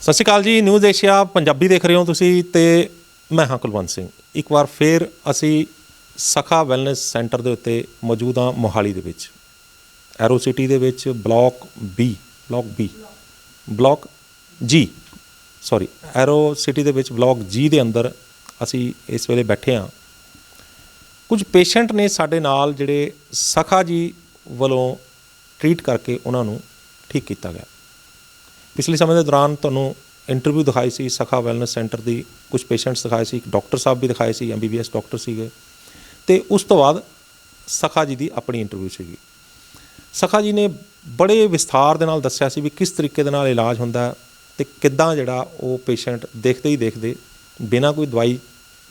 ਸਤਿ ਸ਼੍ਰੀ ਅਕਾਲ ਜੀ। News Asia Punjabi ਦੇਖ ਰਹੇ ਹੋ ਤੁਸੀਂ ਤੇ ਮੈਂ ਹਾਂ ਕੁਲਵੰਤ ਸਿੰਘ। ਇੱਕ ਵਾਰ ਫਿਰ ਅਸੀਂ ਸਖਾ ਵੈਲਨੈਸ ਸੈਂਟਰ ਦੇ ਉੱਤੇ ਮੌਜੂਦ ਹਾਂ ਮੋਹਾਲੀ ਦੇ ਵਿੱਚ, ਐਰੋ ਸਿਟੀ ਦੇ ਵਿੱਚ ਬਲਾਕ ਜੀ ਐਰੋ ਸਿਟੀ ਦੇ ਵਿੱਚ ਬਲਾਕ ਜੀ ਦੇ ਅੰਦਰ ਅਸੀਂ ਇਸ ਵੇਲੇ ਬੈਠੇ ਹਾਂ। ਕੁਝ ਪੇਸ਼ੈਂਟ ਨੇ ਸਾਡੇ ਨਾਲ ਜਿਹੜੇ ਸਖਾ ਜੀ ਵੱਲੋਂ ਟਰੀਟ ਕਰਕੇ ਉਹਨਾਂ ਨੂੰ ਠੀਕ ਕੀਤਾ ਗਿਆ। ਪਿਛਲੇ ਸਮੇਂ ਦੇ ਦੌਰਾਨ ਤੁਹਾਨੂੰ ਇੰਟਰਵਿਊ ਦਿਖਾਈ ਸੀ ਸਖਾ ਵੈਲਨੈਸ ਸੈਂਟਰ ਦੀ, ਕੁਝ ਪੇਸ਼ੈਂਟਸ ਦਿਖਾਏ ਸੀ, ਇੱਕ ਡਾਕਟਰ ਸਾਹਿਬ ਵੀ ਦਿਖਾਏ ਸੀ, MBBS ਡਾਕਟਰ ਸੀਗੇ, ਅਤੇ ਉਸ ਤੋਂ ਬਾਅਦ ਸਖਾ ਜੀ ਦੀ ਆਪਣੀ ਇੰਟਰਵਿਊ ਸੀਗੀ। ਸਖਾ ਜੀ ਨੇ ਬੜੇ ਵਿਸਥਾਰ ਦੇ ਨਾਲ ਦੱਸਿਆ ਸੀ ਵੀ ਕਿਸ ਤਰੀਕੇ ਦੇ ਨਾਲ ਇਲਾਜ ਹੁੰਦਾ ਅਤੇ ਕਿੱਦਾਂ ਜਿਹੜਾ ਉਹ ਪੇਸ਼ੈਂਟ ਦੇਖਦੇ ਹੀ ਦੇਖਦੇ ਬਿਨਾਂ ਕੋਈ ਦਵਾਈ,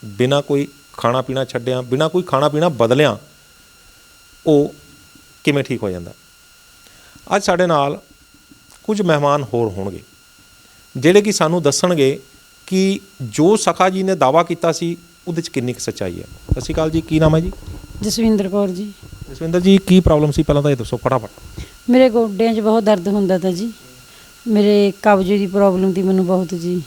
ਬਿਨਾਂ ਕੋਈ ਖਾਣਾ ਪੀਣਾ ਛੱਡਿਆਂ, ਬਿਨਾਂ ਕੋਈ ਖਾਣਾ ਪੀਣਾ ਬਦਲਿਆਂ ਉਹ ਕਿਵੇਂ ਠੀਕ ਹੋ ਜਾਂਦਾ। ਅੱਜ ਸਾਡੇ ਨਾਲ ਕੁਝ ਮਹਿਮਾਨ ਹੋਰ ਹੋਣਗੇ ਜਿਹੜੇ ਕਿ ਸਾਨੂੰ ਦੱਸਣਗੇ ਕਿ ਜੋ ਸਖਾ ਜੀ ਨੇ ਦਾਅਵਾ ਕੀਤਾ ਸੀ ਉਹਦੇ 'ਚ ਕਿੰਨੀ ਕੁ ਸੱਚਾਈ ਹੈ। ਸਤਿ ਸ਼੍ਰੀ ਅਕਾਲ ਜੀ, ਕੀ ਨਾਮ ਹੈ ਜੀ? ਜਸਵਿੰਦਰ ਕੌਰ ਜੀ। ਜਸਵਿੰਦਰ ਜੀ, ਕੀ ਪ੍ਰੋਬਲਮ ਸੀ ਪਹਿਲਾਂ ਤਾਂ ਇਹ ਦੱਸੋ ਫਟਾਫਟ। ਮੇਰੇ ਗੋਡਿਆਂ 'ਚ ਬਹੁਤ ਦਰਦ ਹੁੰਦਾ ਤਾ ਜੀ, ਮੇਰੇ ਕਬਜ਼ੇ ਦੀ ਪ੍ਰੋਬਲਮ ਤੀ ਮੈਨੂੰ ਬਹੁਤ ਜੀ,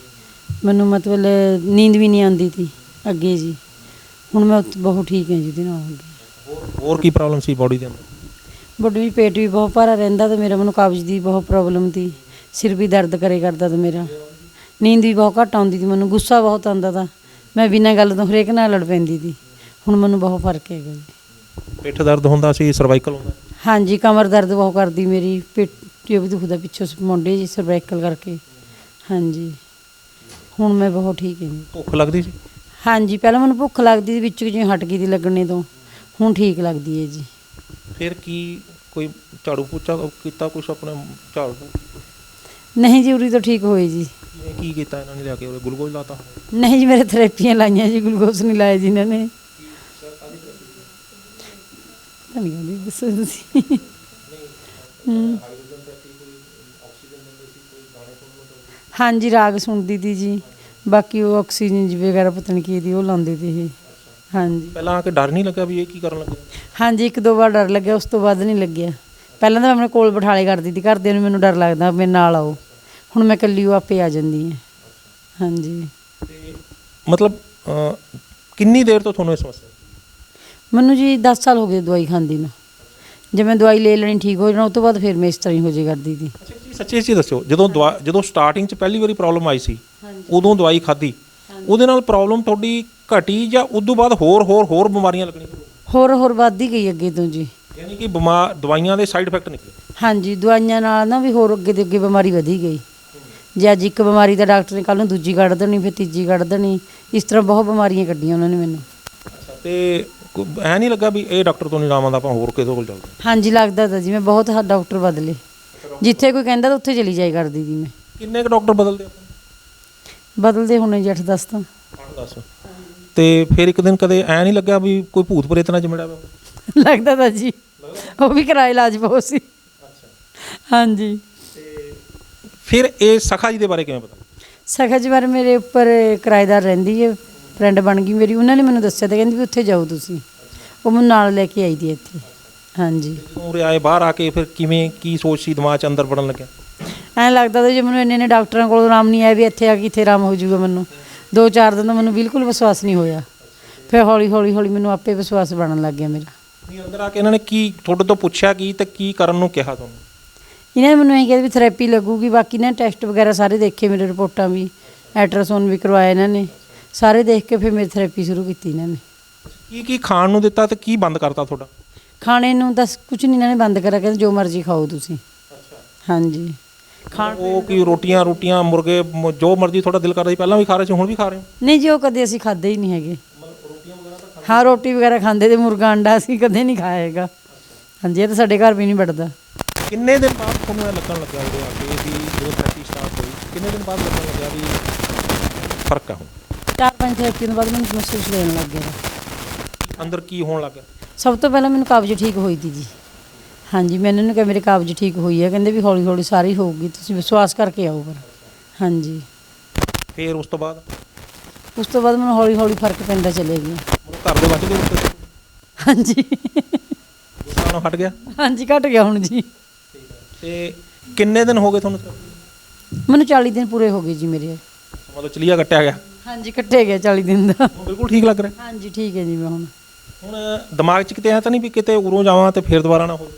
ਮੈਨੂੰ ਮਤਲਬ ਨੀਂਦ ਵੀ ਨਹੀਂ ਆਉਂਦੀ ਤੀ ਅੱਗੇ ਜੀ। ਹੁਣ ਮੈਂ ਬਹੁਤ ਠੀਕ ਹਾਂ ਜੀ ਉਹਦੇ ਨਾਲ ਅੱਗੇ। ਹੋਰ ਕੀ ਪ੍ਰੋਬਲਮ ਸੀ ਬੋਡੀ ਦੇ ਅੰਦਰ? ਬੋਡੀ ਵੀ ਪੇਟ ਵੀ ਬਹੁਤ ਭਾਰਾ ਰਹਿੰਦਾ ਤਾਂ ਮੇਰਾ, ਮੈਨੂੰ ਕਬਜ਼ ਦੀ ਬਹੁਤ ਪ੍ਰੋਬਲਮ ਤੀ, ਸਿਰ ਵੀ ਦਰਦ ਕਰੇ ਕਰਦਾ ਤਾਂ ਮੇਰਾ, ਨੀਂਦ ਵੀ ਬਹੁਤ ਘੱਟ ਆਉਂਦੀ ਤੀ, ਮੈਨੂੰ ਗੁੱਸਾ ਬਹੁਤ ਆਉਂਦਾ ਤਾ, ਮੈਂ ਬਿਨਾਂ ਗੱਲ ਤੋਂ ਹਰੇਕ ਨਾਲ ਲੜ ਪੈਂਦੀ ਤੀ। ਹੁਣ ਮੈਨੂੰ ਬਹੁਤ ਫਰਕ ਹੈਗਾ ਜੀ। ਪਿੱਠ ਦਰਦ ਹੁੰਦਾ ਸੀ, ਸਰਵਾਈਕਲ ਹੁੰਦਾ? ਹਾਂਜੀ, ਕਮਰ ਦਰਦ ਬਹੁਤ ਕਰਦੀ ਮੇਰੀ, ਪਿੱਠ ਵੀ ਦੁਖਦਾ ਪਿੱਛੋਂ ਮੋਢੇ ਜੀ ਸਰਵਾਈਕਲ ਕਰਕੇ। ਹਾਂਜੀ, ਹੁਣ ਮੈਂ ਬਹੁਤ ਠੀਕ ਹਾਂ ਜੀ। ਭੁੱਖ ਲੱਗਦੀ ਸੀ? ਹਾਂਜੀ, ਪਹਿਲਾਂ ਮੈਨੂੰ ਭੁੱਖ ਲੱਗਦੀ ਸੀ, ਵਿੱਚ ਜਿਵੇਂ ਹਟ ਗਈ ਤੀ ਲੱਗਣੇ ਤੋਂ, ਹੁਣ ਠੀਕ ਲੱਗਦੀ ਹੈ ਜੀ। ਫਿਰ ਕੀ ਕੋਈ ਝਾੜੂ ਪੋਚਾ ਕੀਤਾ ਕੁਛ ਆਪਣੇ ਝਾੜੂ? ਨਹੀਂ ਜੀ, ਉਰੀ ਤੋਂ ਠੀਕ ਹੋਏ ਜੀ। ਕੀ ਕੀਤਾ ਇਹਨਾਂ ਨੇ ਲਿਆ ਕੇ? ਗਲੂਕੋਜ਼ ਲਾਤਾ? ਨਹੀਂ ਜੀ, ਮੇਰੇ ਥੈਰੇਪੀਆਂ ਲਾਈਆਂ ਜੀ, ਗਲੂਕੋਜ਼ ਨਹੀਂ ਲਾਇਆ ਜੀ ਇਹਨਾਂ ਨੇ। ਦੱਸੋ ਤੁਸੀਂ। ਹਾਂਜੀ, ਰਾਗ ਸੁਣਦੀ ਤੀ ਜੀ, ਬਾਕੀ ਉਹ ਆਕਸੀਜਨ ਜੀ ਵਗੈਰਾ ਪਤਾ ਨਹੀਂ ਕੀ ਦੀ ਉਹ ਲਾਉਂਦੇ ਤੀ ਇਹ। ਹਾਂਜੀ, ਪਹਿਲਾਂ ਆ ਕੇ ਡਰ ਨਹੀਂ ਲੱਗਾ ਵੀ ਇਹ ਕੀ ਕਰਨ ਲੱਗੇ? ਹਾਂਜੀ, ਇੱਕ ਦੋ ਵਾਰ ਡਰ ਲੱਗਿਆ, ਉਸ ਤੋਂ ਬਾਅਦ ਨਹੀਂ ਲੱਗਿਆ। ਪਹਿਲਾਂ ਤਾਂ ਮੈਂ ਆਪਣੇ ਕੋਲ ਬਿਠਾਲੇ ਕਰਦੀ ਤੀ, ਘਰਦਿਆਂ ਨੂੰ ਮੈਨੂੰ ਡਰ ਲੱਗਦਾ ਮੇਰੇ ਨਾਲ ਆਓ, ਹੁਣ ਮੈਂ ਇਕੱਲੀ ਉਹ ਆਪੇ ਆ ਜਾਂਦੀ ਹਾਂ। ਹਾਂਜੀ, ਮਤਲਬ ਕਿੰਨੀ ਦੇਰ ਤੋਂ ਤੁਹਾਨੂੰ ਇਹ ਸਮੱਸਿਆ? ਮੈਨੂੰ ਜੀ 10 ਸਾਲ ਹੋ ਗਏ ਦਵਾਈ ਖਾਂਦੀ ਨੂੰ। ਜੇ ਮੈਂ ਦਵਾਈ ਲੈ ਲੈਣੀ ਠੀਕ ਹੋ ਜਾਣਾ, ਉਸ ਤੋਂ ਬਾਅਦ ਫਿਰ ਮੈਂ ਇਸ ਤਰ੍ਹਾਂ ਹੀ ਹੋ ਜੇ ਕਰਦੀ ਤੀ। ਸੱਚੀ ਦੱਸੋ, ਜਦੋਂ ਸਟਾਰਟਿੰਗ 'ਚ ਪਹਿਲੀ ਵਾਰੀ ਪ੍ਰੋਬਲਮ ਆਈ ਸੀ ਉਦੋਂ ਦਵਾਈ ਖਾਧੀ, ਉਹਦੇ ਨਾਲ ਪ੍ਰੋਬਲਮ ਤੁਹਾਡੀ ਘਟੀ ਜਾਂ ਉਦੋਂ ਬਾਅਦ ਹੋਰ ਬਿਮਾਰੀਆਂ ਲੱਗਣੀਆਂ? ਹੋਰ ਵੱਧਦੀ ਗਈ ਅੱਗੇ ਤੋਂ ਜੀ, ਯਾਨੀ ਕਿ ਦਵਾਈਆਂ ਦੇ ਸਾਈਡ ਇਫੈਕਟ ਨਿਕਲੇ? ਹਾਂਜੀ, ਦਵਾਈਆਂ ਨਾਲ ਨਾ ਵੀ ਹੋਰ ਅੱਗੇ ਤੋਂ ਅੱਗੇ ਬਿਮਾਰੀ ਵਧੀ ਗਈ। ਜੇ ਅੱਜ ਇੱਕ ਬਿਮਾਰੀ ਦਾ ਡਾਕਟਰ ਨੇ ਕੱਲ੍ਹ ਨੂੰ ਦੂਜੀ ਕੱਢ ਦੇਣੀ, ਫਿਰ ਤੀਜੀ ਕੱਢ ਦੇਣੀ, ਇਸ ਤਰ੍ਹਾਂ ਬਹੁਤ ਬਿਮਾਰੀਆਂ ਕੱਢੀਆਂ ਉਹਨਾਂ ਨੇ ਮੈਨੂੰ। ਅਤੇ ਐਂ ਨਹੀਂ ਲੱਗਾ ਵੀ ਇਹ ਡਾਕਟਰ ਤੋਂ ਨਹੀਂ ਆਰਾਮ ਆਉਂਦਾ, ਆਪਾਂ ਹੋਰ ਕਿਸੇ ਕੋਲ ਚੱਲਦੇ? ਹਾਂਜੀ, ਲੱਗਦਾ ਤਾਂ ਜੀ, ਮੈਂ ਬਹੁਤ ਡਾਕਟਰ ਬਦਲੇ, ਜਿੱਥੇ ਕੋਈ ਕਹਿੰਦਾ ਤਾਂ ਉੱਥੇ ਚਲੀ ਜਾਈ ਕਰਦੀ ਜੀ ਮੈਂ। ਕਿੰਨੇ ਕੁ ਡਾਕਟਰ ਬਦਲਦੇ ਹੋਣੇ ਜੀ 8-10 ਤਾਂ। 8-10? ਅਤੇ ਫਿਰ ਇੱਕ ਦਿਨ ਕਦੇ ਐਂ ਨਹੀਂ ਲੱਗਿਆ ਵੀ ਕੋਈ ਭੂਤ ਪ੍ਰੇਤ ਨਾਲ ਚਿਮੜਿਆ ਪਿਆ? ਲੱਗਦਾ ਤਾਂ ਜੀ, ਉਹ ਵੀ ਕਰਾਏ ਇਲਾਜ ਬਹੁਤ ਸੀ। ਹਾਂਜੀ, ਫਿਰ ਇਹ ਸਖਾ ਜੀ ਦੇ ਬਾਰੇ ਕਿਵੇਂ ਪਤਾ? ਸਖਾ ਜੀ ਬਾਰੇ ਮੇਰੇ ਉੱਪਰ ਕਿਰਾਏਦਾਰ ਰਹਿੰਦੀ ਹੈ, ਫਰੈਂਡ ਬਣ ਗਈ ਮੇਰੀ, ਉਹਨਾਂ ਨੇ ਮੈਨੂੰ ਦੱਸਿਆ ਤਾਂ ਕਹਿੰਦੀ ਵੀ ਉੱਥੇ ਜਾਓ ਤੁਸੀਂ, ਉਹ ਮੈਨੂੰ ਨਾਲ ਲੈ ਕੇ ਆਈ ਦੀ ਇੱਥੇ। ਹਾਂਜੀ, ਜਦੋਂ ਉਰੇ ਆਏ ਬਾਹਰ ਆ ਕੇ ਫਿਰ ਕਿਵੇਂ ਕੀ ਸੋਚ ਸੀ ਦਿਮਾਗ 'ਚ ਅੰਦਰ ਵੜਨ ਲੱਗਿਆ? ਐਂ ਲੱਗਦਾ ਤਾਂ ਜੇ ਮੈਨੂੰ ਇੰਨੇ ਡਾਕਟਰਾਂ ਕੋਲ ਆਰਾਮ ਨਹੀਂ ਆਇਆ ਵੀ ਇੱਥੇ ਆ ਕੇ ਇੱਥੇ ਆਰਾਮ ਹੋ ਜਾਊਗਾ। ਮੈਨੂੰ 2-4 ਦਿਨ ਤਾਂ ਮੈਨੂੰ ਬਿਲਕੁਲ ਵਿਸ਼ਵਾਸ ਨਹੀਂ ਹੋਇਆ, ਫਿਰ ਹੌਲੀ ਮੈਨੂੰ ਆਪੇ ਵਿਸ਼ਵਾਸ ਬਣਨ ਲੱਗ ਗਿਆ ਮੇਰਾ। ਨਹੀਂ, ਅੰਦਰ ਆ ਕੇ ਇਹਨਾਂ ਨੇ ਕੀ ਤੁਹਾਡੇ ਤੋਂ ਪੁੱਛਿਆ ਕੀ ਅਤੇ ਕੀ ਕਰਨ ਨੂੰ ਕਿਹਾ ਤੁਹਾਨੂੰ? ਇਹਨਾਂ ਨੇ ਮੈਨੂੰ ਇਹ ਕਿਹਾ ਵੀ ਥੈਰੇਪੀ ਲੱਗੂਗੀ, ਬਾਕੀ ਨਾ ਟੈਸਟ ਵਗੈਰਾ ਸਾਰੇ ਦੇਖੇ, ਮੇਰੇ ਰਿਪੋਰਟਾਂ ਵੀ, ਅਲਟਰਾਸਾਊਂਡ ਵੀ ਕਰਵਾਇਆ ਇਹਨਾਂ ਨੇ, ਸਾਰੇ ਦੇਖ ਕੇ ਫਿਰ ਮੇਰੀ ਥੈਰੇਪੀ ਸ਼ੁਰੂ ਕੀਤੀ ਇਹਨਾਂ ਨੇ। ਕੀ ਖਾਣ ਨੂੰ ਦਿੱਤਾ ਅਤੇ ਕੀ ਬੰਦ ਕਰਤਾ ਤੁਹਾਡਾ? ਖਾਣੇ ਨੂੰ ਤਾਂ ਕੁਝ ਨਹੀਂ ਇਹਨਾਂ ਨੇ ਬੰਦ ਕਰਿਆ, ਕਹਿੰਦੇ ਜੋ ਮਰਜ਼ੀ ਖਾਓ ਤੁਸੀਂ। ਹਾਂਜੀ, ਉਹ ਕੀ ਰੋਟੀਆਂ ਮੁਰਗੇ ਜੋ ਮਰਜ਼ੀ ਤੁਹਾਡਾ ਦਿਲ ਕਰਦਾ ਸੀ ਪਹਿਲਾਂ ਵੀ ਖਾ ਰਹੇ ਸੀ, ਹੁਣ ਵੀ ਖਾ ਰਹੇ ਹੋ? ਨਹੀਂ ਜੀ, ਉਹ ਕਦੇ ਅਸੀਂ ਖਾਦੇ ਹੀ ਨਹੀਂ ਹੈਗੇ। ਹਾਂ, ਰੋਟੀ ਵਗੈਰਾ ਖਾਂਦੇ ਤੇ ਮੁਰਗਾ ਅੰਡਾ ਅਸੀਂ ਕਦੇ ਨਹੀਂ ਖਾਇਆ ਹੈਗਾ। ਹਾਂਜੀ, ਇਹ ਤਾਂ ਸਾਡੇ ਘਰ ਵੀ ਨਹੀਂ ਵੜਦਾ। ਕਿੰਨੇ ਦਿਨ ਬਾਅਦ ਤੁਹਾਨੂੰ ਇਹ ਲੱਗਣ ਲੱਗਿਆ ਉਰੇ ਆ ਕੇ ਵੀ ਜਦੋਂ ਥੈਰੇਪੀ ਸਟਾਰਟ ਹੋਈ, ਕਿੰਨੇ ਦਿਨ ਬਾਅਦ ਲੱਗਣ ਲੱਗਿਆ ਵੀ ਫਰਕ ਆ? ਹੁਣ 4-5 ਥੈਰੇਪੀ ਤੋਂ ਬਾਅਦ ਮੈਨੂੰ ਮਹਿਸੂਸ ਹੋਣ ਲੱਗ ਗਿਆ। ਅੰਦਰ ਕੀ ਹੋਣ ਲੱਗ ਗਿਆ? ਸਭ ਤੋਂ ਪਹਿਲਾਂ ਮੈਨੂੰ ਕਬਜ਼ ਠੀਕ ਹੋਈ ਤੀ ਜੀ। ਹਾਂਜੀ, ਮੈਂ ਇਹਨਾਂ ਨੂੰ ਕਿਹਾ ਮੇਰੇ ਕਬਜ਼ ਠੀਕ ਹੋਈ ਹੈ, ਕਹਿੰਦੇ ਵੀ ਹੌਲੀ ਸਾਰੀ ਹੋਊਗੀ, ਤੁਸੀਂ ਵਿਸ਼ਵਾਸ ਕਰਕੇ ਆਓ ਪਰ। ਹਾਂਜੀ, ਫਿਰ ਉਸ ਤੋਂ ਬਾਅਦ ਮੈਨੂੰ ਹੌਲੀ ਫਰਕ ਪੈਂਦਾ ਚਲੇ ਗਿਆ। ਘਰ ਦੇ ਬਚ ਗਏ? ਹਾਂਜੀ, ਹਟ ਗਿਆ? ਹਾਂਜੀ, ਘਟ ਗਿਆ ਹੁਣ ਜੀ। ਅਤੇ ਕਿੰਨੇ ਦਿਨ ਹੋ ਗਏ ਤੁਹਾਨੂੰ? ਮੈਨੂੰ 40 ਦਿਨ ਪੂਰੇ ਹੋ ਗਏ ਜੀ ਮੇਰੇ। ਮਤਲਬ ਚਲੀਆ ਕੱਟਿਆ ਗਿਆ, ਹਾਂਜੀ ਕੱਟੇ ਗਿਆ 40 ਦਿਨ ਦਾ। ਹੁਣ ਬਿਲਕੁਲ ਠੀਕ ਲੱਗ ਰਿਹਾ। ਹਾਂਜੀ ਠੀਕ ਹੈ ਜੀ। ਮੈਂ ਹੁਣ ਦਿਮਾਗ 'ਚ ਕਿਤੇ ਐ ਤਾਂ ਨਹੀਂ ਵੀ ਕਿਤੇ ਉਰੋਂ ਜਾਵਾਂ ਤੇ ਫੇਰ ਦੁਬਾਰਾ ਨਾ ਹੋਵੇ?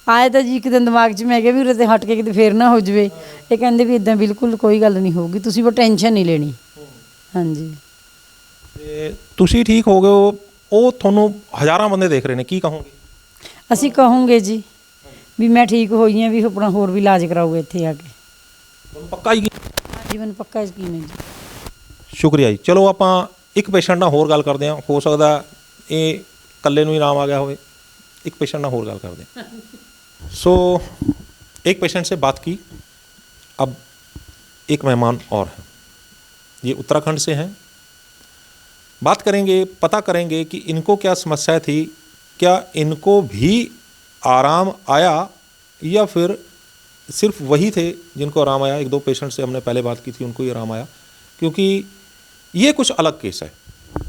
ਆਏ ਤਾਂ ਜੀ ਇੱਕ ਦਿਨ ਦਿਮਾਗ 'ਚ, ਮੈਂ ਕਿਹਾ ਵੀ ਉਰੇ ਤੇ ਹਟ ਕੇ ਕਿਤੇ ਫੇਰ ਨਾ ਹੋ ਜਾਵੇ। ਇਹ ਕਹਿੰਦੇ ਵੀ ਇਦਾਂ ਬਿਲਕੁਲ ਕੋਈ ਗੱਲ ਨਹੀਂ ਹੋਊਗੀ, ਤੁਸੀਂ ਉਹ ਟੈਨਸ਼ਨ ਨਹੀਂ ਲੈਣੀ। ਹਾਂਜੀ ਤੇ ਤੁਸੀਂ ਠੀਕ ਹੋ ਗਏ ਹੋ, ਉਹ ਤੁਹਾਨੂੰ ਹਜ਼ਾਰਾਂ ਬੰਦੇ ਦੇਖ ਰਹੇ ਨੇ, ਕੀ ਕਹੋਗੇ? ਅਸੀਂ ਕਹੋਗੇ ਜੀ ਵੀ ਮੈਂ ਠੀਕ ਹੋਈ ਹਾਂ, ਵੀ ਆਪਣਾ ਹੋਰ ਵੀ ਇਲਾਜ ਕਰਾਊਗਾ ਇੱਥੇ ਆ ਕੇ। ਤੁਹਾਨੂੰ ਪੱਕਾ ਹੀ? ਹਾਂਜੀ ਮੈਨੂੰ ਪੱਕਾ ਯਕੀਨ ਹੈ ਜੀ। ਸ਼ੁਕਰੀਆ ਜੀ। ਚਲੋ ਆਪਾਂ ਇੱਕ ਪੇਸ਼ੈਂਟ ਨਾਲ ਹੋਰ ਗੱਲ ਕਰਦੇ ਹਾਂ, ਹੋ ਸਕਦਾ ਇਹ ਇਕੱਲੇ ਨੂੰ ਹੀ ਆਰਾਮ आ गया होवे। एक पेशेंट ना और गल कर दें। सो एक पेशेंट से बात की, अब एक मेहमान और हैं, ये उत्तराखंड से हैं। बात करेंगे, पता करेंगे कि इनको क्या समस्या थी, क्या इनको भी आराम आया या फिर सिर्फ वही थे जिनको आराम आया। एक दो पेशेंट से हमने पहले बात की थी, उनको ही आराम आया, क्योंकि ये कुछ अलग केस है।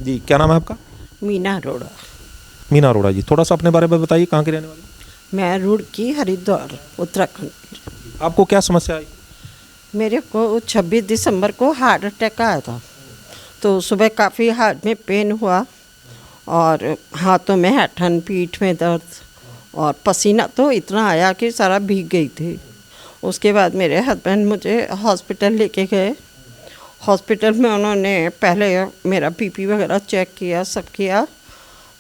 जी क्या नाम है आपका? मीना अरोड़ा। मीना अरोड़ा जी, थोड़ा सा अपने बारे में बताइए, कहाँ के रहने वाले? मैं रुड़की हरिद्वार उत्तराखंड की। आपको क्या समस्या आई? मेरे को 26 दिसंबर को हार्ट अटैक आया था, तो सुबह काफ़ी हार्ट में पेन हुआ और हाथों में ऐंठन, पीठ में दर्द और पसीना तो इतना आया कि सारा भीग गई थी। उसके बाद मेरे हस्बैंड मुझे हॉस्पिटल लेके गए। हॉस्पिटल में उन्होंने पहले मेरा बीपी वगैरह चेक किया, सब किया।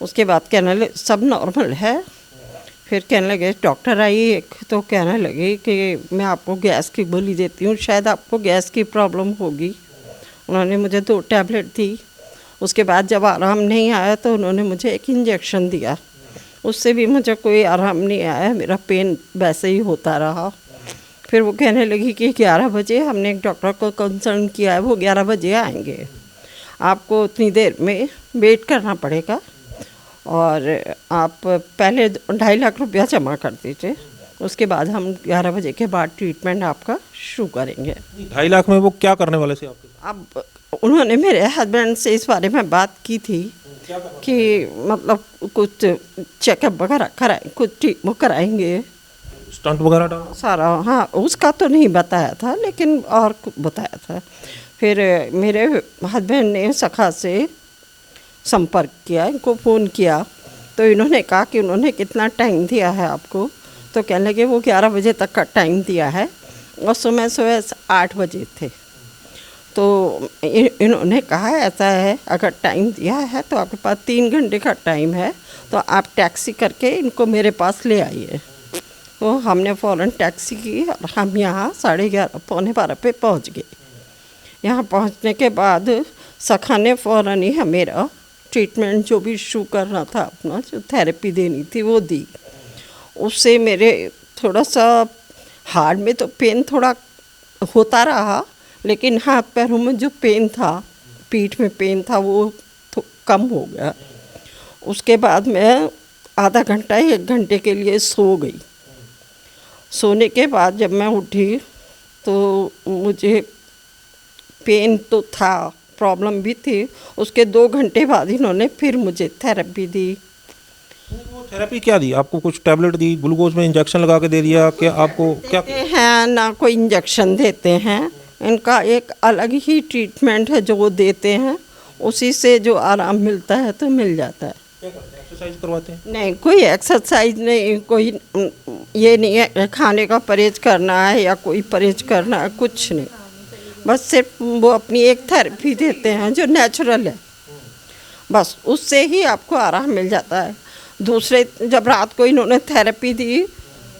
उसके बाद कहने लगे सब नॉर्मल है। फिर कहने लगे, डॉक्टर आई एक, तो कहने लगे कि मैं आपको गैस की गोली देती हूँ, शायद आपको गैस की प्रॉब्लम होगी। उन्होंने मुझे 2 टैबलेट दी। उसके बाद जब आराम नहीं आया तो उन्होंने मुझे एक इंजेक्शन दिया, उससे भी मुझे कोई आराम नहीं आया, मेरा पेन वैसे ही होता रहा। फिर वो कहने लगी कि 11 बजे, हमने एक डॉक्टर को कंसल्ट किया है, वो 11 बजे आएंगे, आपको उतनी देर में वेट करना पड़ेगा और आप पहले 2.5 लाख रुपया जमा कर दीजिए, उसके बाद हम 11 बजे के बाद ट्रीटमेंट आपका शुरू करेंगे। 2.5 लाख में वो क्या करने वाले थे आपके? अब उन्होंने मेरे हस्बैंड से इस बारे में बात की थी कि मतलब कुछ चेकअप वगैरह कराएं, कुछ वो कराएंगे, स्टंट वगैरह डालना सारा। हाँ उसका तो नहीं बताया था, लेकिन और बताया था। फिर मेरे हस्बैंड ने सखा से संपर्क किया, इनको फ़ोन किया, तो इन्होंने कहा कि उन्होंने कितना टाइम दिया है आपको, तो कहने लगे वो 11 बजे तक का टाइम दिया है और सुबह 8 बजे थे। तो इन्होंने कहा ऐसा है, अगर टाइम दिया है तो आपके पास 3 घंटे का टाइम है, तो आप टैक्सी करके इनको मेरे पास ले आइए। तो हमने फ़ौरन टैक्सी की और हम यहाँ 11:30 पौने 12 पे पहुँच गए। यहाँ पहुँचने के बाद सखा ने फ़ौरन ही मेरा ट्रीटमेंट जो भी शुरू करना था, अपना जो थेरेपी देनी थी वो दी। उससे मेरे थोड़ा सा हार्ट में तो पेन थोड़ा होता रहा, लेकिन हाथ पैरों में जो पेन था, पीठ में पेन था, वो कम हो गया। उसके बाद मैं आधा घंटा 1 घंटे के लिए सो गई। सोने के बाद जब मैं उठी तो मुझे पेन तो था, प्रॉब्लम भी थी। उसके 2 घंटे बाद इन्होंने फिर मुझे थेरेपी दी। वो थेरेपी क्या दी आपको? कुछ टैबलेट दी, ग्लूकोज में इंजेक्शन लगा के दे दिया? क्या आपको क्या देते हैं ना, कोई इंजेक्शन देते हैं, इनका एक अलग ही ट्रीटमेंट है जो वो देते हैं, उसी से जो आराम मिलता है तो मिल जाता है। एक्सरसाइज करवाते हैं? नहीं, कोई एक्सरसाइज नहीं, कोई ये नहीं है खाने का परहेज करना है या कोई परहेज करना है, कुछ नहीं। बस सिर्फ वो अपनी एक थेरेपी देते हैं जो नेचुरल है, बस उससे ही आपको आराम मिल जाता है। दूसरे जब रात को इन्होंने थेरेपी दी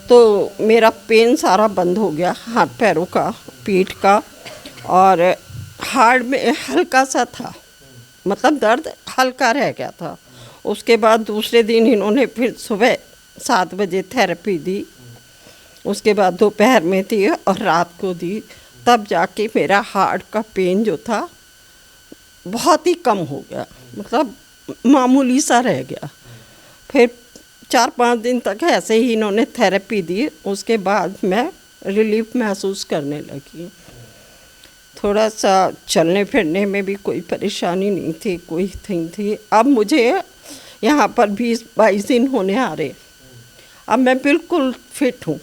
तो मेरा पेन सारा बंद हो गया, हाथ पैरों का, पीठ का, और हार्ट में हल्का सा था, मतलब दर्द हल्का रह गया था। उसके बाद दूसरे दिन इन्होंने फिर सुबह 7 बजे थेरेपी दी, उसके बाद दोपहर में दी और रात को दी। तब जाके मेरा हार्ट का पेन जो था बहुत ही कम हो गया, मतलब मामूली सा रह गया। फिर 4-5 दिन तक ऐसे ही इन्होंने थेरेपी दी, उसके बाद मैं रिलीफ महसूस करने लगी। थोड़ा सा चलने फिरने में भी कोई परेशानी नहीं थी, कोई थिंग थी। अब मुझे यहाँ पर 20-22 दिन होने आ रहे, अब मैं बिल्कुल फिट हूँ,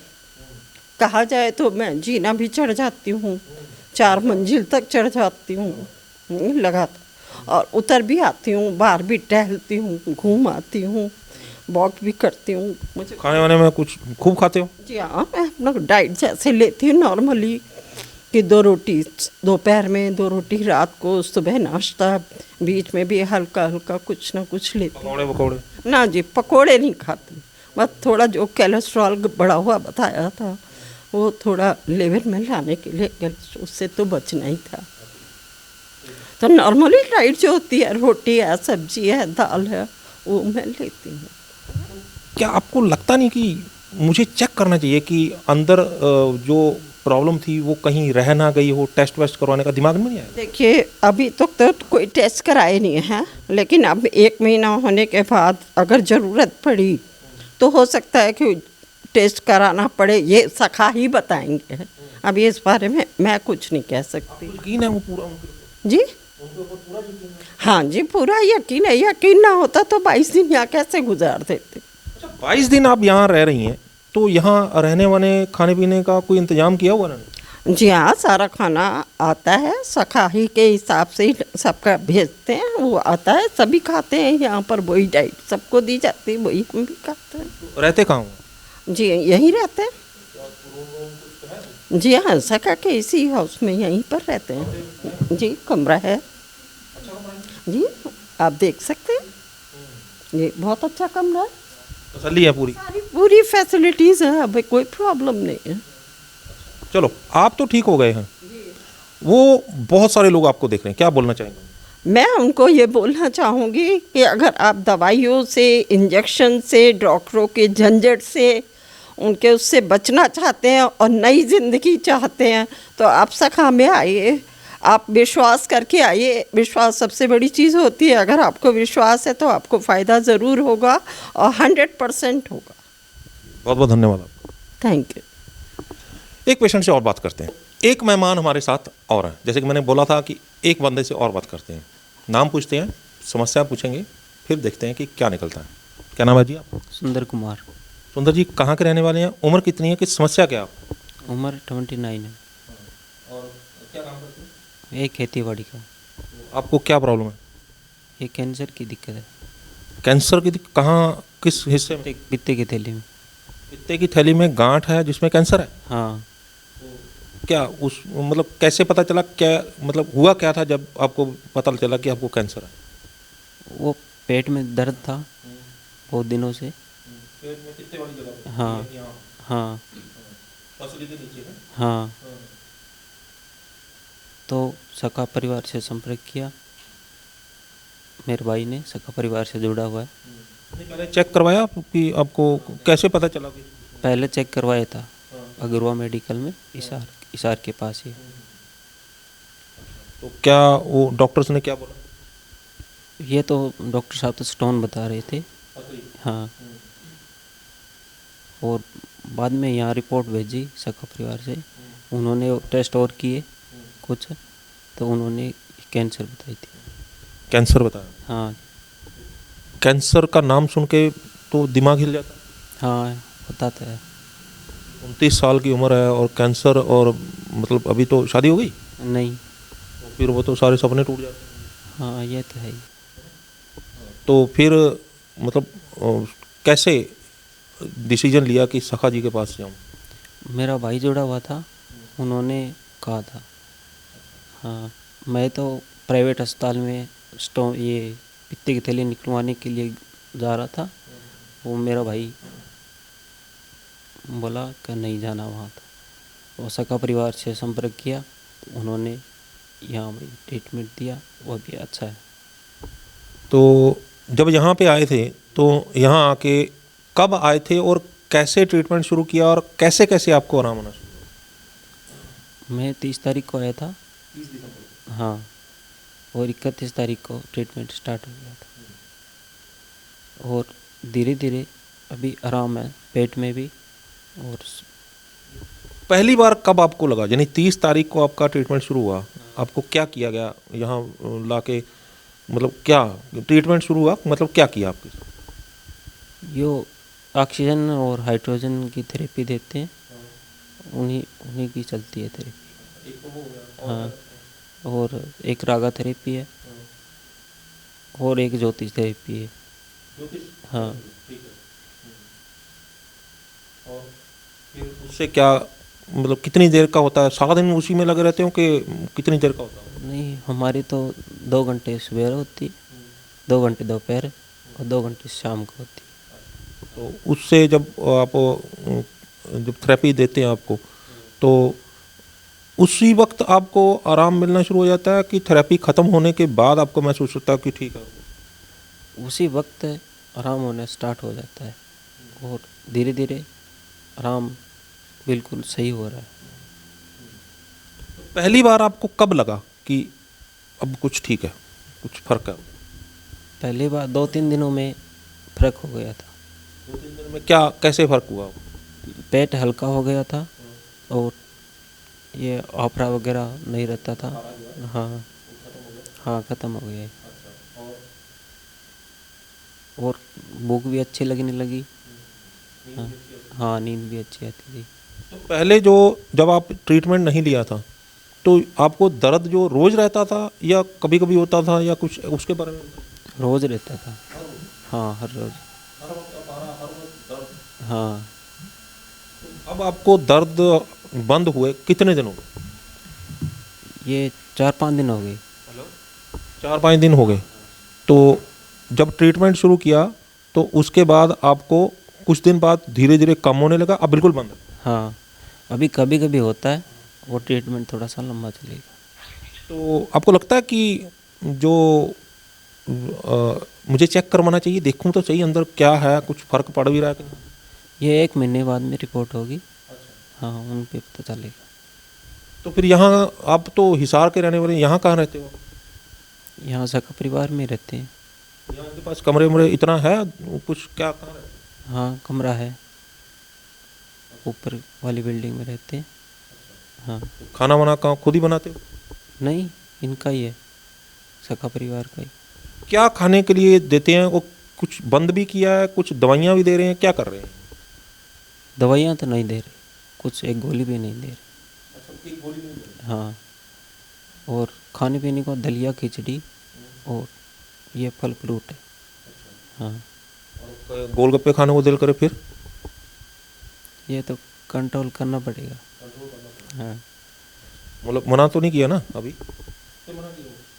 कहा जाए तो मैं जीना भी चढ़ जाती हूँ, 4 मंजिल तक चढ़ जाती हूँ लगातार, और उतर भी आती हूँ, बाहर भी टहलती हूँ, घूम आती हूँ, वॉक भी करती हूँ। मुझे खाने वाने में कुछ खूब खाते हो? जी हाँ, मैं अपना डाइट जैसे लेती हूँ नॉर्मली, कि 2 रोटी दोपहर में, 2 रोटी रात को, सुबह नाश्ता, बीच में भी हल्का हल्का कुछ ना कुछ लेती हूँ। पकौड़े वकौड़े? ना जी, पकोड़े नहीं खाती, बस थोड़ा जो कोलेस्ट्रॉल बढ़ा हुआ बताया था वो थोड़ा लेवल में लाने के लिए, उससे तो बचना ही था। तो नॉर्मली डाइट जो होती है, रोटी है, सब्जी है, दाल है, वो मैं लेती हूँ। क्या आपको लगता नहीं कि मुझे चेक करना चाहिए कि अंदर जो प्रॉब्लम थी वो कहीं रह ना गई हो? टेस्ट वेस्ट करवाने का दिमाग में नहीं आया? देखिए, अभी तक तो कोई टेस्ट कराए नहीं है, लेकिन अब 1 महीना होने के बाद अगर ज़रूरत पड़ी तो हो सकता है कि टेस्ट कराना पड़े, ये सखा ही बताएंगे। अभी इस बारे में मैं कुछ नहीं कह सकती। यकीन है वो पूरा उनके ऊपर? जी हाँ जी, पूरा यकीन है। यकीन ना होता तो 22 दिन यहाँ कैसे गुजार देते। अच्छा, 22 दिन आप यहाँ रह रही हैं, तो यहाँ रहने वाने खाने पीने का कोई इंतजाम किया हुआ ना? जी हाँ, सारा खाना आता है, सखाही के हिसाब से ही सबका भेजते हैं, वो आता है, सभी खाते हैं यहाँ पर, वही डाइट सबको दी जाती है, वही हम भी खाते हैं। रहते कहाँ हो? जी यहीं रहते हैं। जी हाँ, सखा के इसी हाउस में यहीं पर रहते हैं। जी, कमरा है जी, आप देख सकते हैं, ये बहुत अच्छा कमरा है, तसल्ली है पूरी? पूरी फैसिलिटीज़ है, अभी कोई प्रॉब्लम नहीं है। चलो, आप तो ठीक हो गए हैं, वो बहुत सारे लोग आपको देख रहे हैं, क्या बोलना चाहेंगे? मैं उनको ये बोलना चाहूँगी कि अगर आप दवाइयों से, इंजेक्शन से, डॉक्टरों के झंझट से, उनके उससे बचना चाहते हैं और नई ज़िंदगी चाहते हैं, तो आप सखा में आइए, आप विश्वास करके आइए। विश्वास सबसे बड़ी चीज़ होती है। अगर आपको विश्वास है तो आपको फ़ायदा ज़रूर होगा और 100% होगा। बहुत बहुत धन्यवाद आपका। Thank you. एक पेशेंट से और बात करते हैं। एक मेहमान हमारे साथ और हैं, जैसे कि मैंने बोला था कि एक बंदे से और बात करते हैं। नाम पूछते हैं, समस्या पूछेंगे, फिर देखते हैं कि क्या निकलता है। क्या नाम है जी आप? सुंदर कुमार। सुंदर जी, कहाँ के रहने वाले हैं? उम्र कितनी है? किस समस्या क्या है आपको? उम्र 29 है। और क्या काम करते हैं? ये खेती बाड़ी का। आपको क्या प्रॉब्लम है? ये कैंसर की दिक्कत है। कैंसर की कहाँ, किस हिस्से में? पित्ते की थैली में। पित्ते की थैली में गांठ है जिसमें कैंसर है? हाँ। क्या उस मतलब कैसे पता चला, क्या मतलब हुआ क्या था जब आपको पता चला कि आपको कैंसर है? वो पेट में दर्द था बहुत दिनों से। पेट में पित्ते वाली जगह? हाँ हाँ पसली के नीचे है? हाँ। तो सखा परिवार से संपर्क किया, मेरे भाई ने सखा परिवार से जुड़ा हुआ है। नहीं, पहले चेक करवाया कि आपको कैसे पता चला कि? पहले चेक करवाया था अग्रवा मेडिकल में, इसार के पास ही। तो क्या वो डॉक्टर्स ने क्या बोला? ये तो डॉक्टर साहब तो स्टोन बता रहे थे। हाँ। और बाद में यहाँ रिपोर्ट भेजी सखा परिवार से, उन्होंने टेस्ट और किए कुछ, तो उन्होंने कैंसर बताई थी। कैंसर बताया? हाँ कैंसर का नाम सुन के तो दिमाग हिल जाता है। हाँ, बताता है। 29 साल की उम्र है और कैंसर, और मतलब अभी तो शादी हो गई, नहीं। तो फिर वो तो सारे सपने टूट जाते हैं। हाँ, ये तो है ही। तो फिर मतलब कैसे डिसीजन लिया कि सखा जी के पास जाऊँ? मेरा भाई जुड़ा हुआ था, उन्होंने कहा था। हाँ, मैं तो प्राइवेट अस्पताल में ये पित्ते की थैली निकलवाने के लिए जा रहा था, वो मेरा भाई बोला कि नहीं जाना वहाँ था। वो सखा परिवार से संपर्क किया, उन्होंने यहाँ ट्रीटमेंट दिया, वो भी अच्छा है। तो जब यहाँ पे आए थे तो यहाँ आके कब आए थे और कैसे ट्रीटमेंट शुरू किया और कैसे कैसे आपको आराम होना शुरू? मैं 30 तारीख को आया था। हाँ, और 31 तारीख को ट्रीटमेंट स्टार्ट हो गया था। और धीरे धीरे अभी आराम है, पेट में भी। और पहली बार कब आपको लगा, यानी 30 तारीख को आपका ट्रीटमेंट शुरू हुआ, आपको क्या किया गया यहाँ लाके? मतलब क्या ट्रीटमेंट शुरू हुआ, मतलब क्या किया आपके? यो ऑक्सीजन और हाइड्रोजन की थेरेपी देते हैं, उन्हीं उन्हीं की चलती है थेरेपी। हाँ, और एक रागा थेरेपी है और एक ज्योतिष थेरेपी है। हाँ, और फिर उससे क्या मतलब कितनी देर का होता है? सारा दिन उसी में लगे रहते हो कि कितनी देर का होता है? नहीं, हमारी तो 2 घंटे सुबह होती, 2 घंटे दोपहर और 2 घंटे शाम को होती। तो उससे जब आप जब थेरेपी देते हैं आपको, तो उसी वक्त आपको आराम मिलना शुरू हो जाता है कि थेरेपी ख़त्म होने के बाद आपको महसूस होता है कि ठीक है? उसी वक्त आराम होना स्टार्ट हो जाता है और धीरे धीरे आराम बिल्कुल सही हो रहा है। पहली बार आपको कब लगा कि अब कुछ ठीक है, कुछ फ़र्क है? पहली बार 2-3 दिनों में फर्क हो गया था। 2-3 दिन में क्या कैसे फ़र्क हुआ? पेट हल्का हो गया था और ये आफरा वगैरह नहीं रहता था। हाँ हाँ, ख़त्म हो गया है। और भूख भी अच्छी लगने लगी। हाँ हाँ, नींद भी अच्छी आती थी। तो पहले जब आप ट्रीटमेंट नहीं लिया था, तो आपको दर्द जो रोज़ रहता था या कभी कभी होता था या कुछ उसके बारे में? रोज़ रहता था। हाँ, हर रोज़। हाँ, अब आपको दर्द बंद हुए कितने दिन हो गए? ये 4-5 दिन हो गए। 4-5 दिन हो गए। तो जब ट्रीटमेंट शुरू किया तो उसके बाद आपको कुछ दिन बाद धीरे धीरे कम होने लगा, अब बिल्कुल बंद है? हाँ, अभी कभी कभी होता है, वो ट्रीटमेंट थोड़ा सा लंबा चलेगा। तो आपको लगता है कि जो मुझे चेक करवाना चाहिए, देखूं तो सही अंदर क्या है, कुछ फ़र्क पड़ भी रहा है कि नहीं? ये 1 महीने बाद में रिपोर्ट होगी। हाँ, उन पे पता चलेगा। तो फिर यहाँ आप तो हिसार के रहने वाले, यहाँ कहाँ रहते हो? यहाँ सखा परिवार में रहते हैं। यहाँ के पास कमरे उमरे इतना है कुछ, क्या कहाँ रहते हो? हाँ, कमरा है, ऊपर वाली बिल्डिंग में रहते हैं। हाँ, खाना वाना कहाँ खुद ही बनाते हो? नहीं, इनका ही है, सखा परिवार का ही। क्या खाने के लिए देते हैं वो? कुछ बंद भी किया है, कुछ दवाइयाँ भी दे रहे हैं, क्या कर रहे हैं? दवाइयाँ तो नहीं दे रहे, कुछ एक गोली भी नहीं दे रहे। हाँ, और खाने पीने को दलिया खिचड़ी और ये फल फ्रूट है। हाँ, गोलगप्पे खाने को दिल करे फिर? ये तो कंट्रोल करना पड़ेगा। हाँ, मतलब मना तो नहीं किया ना अभी?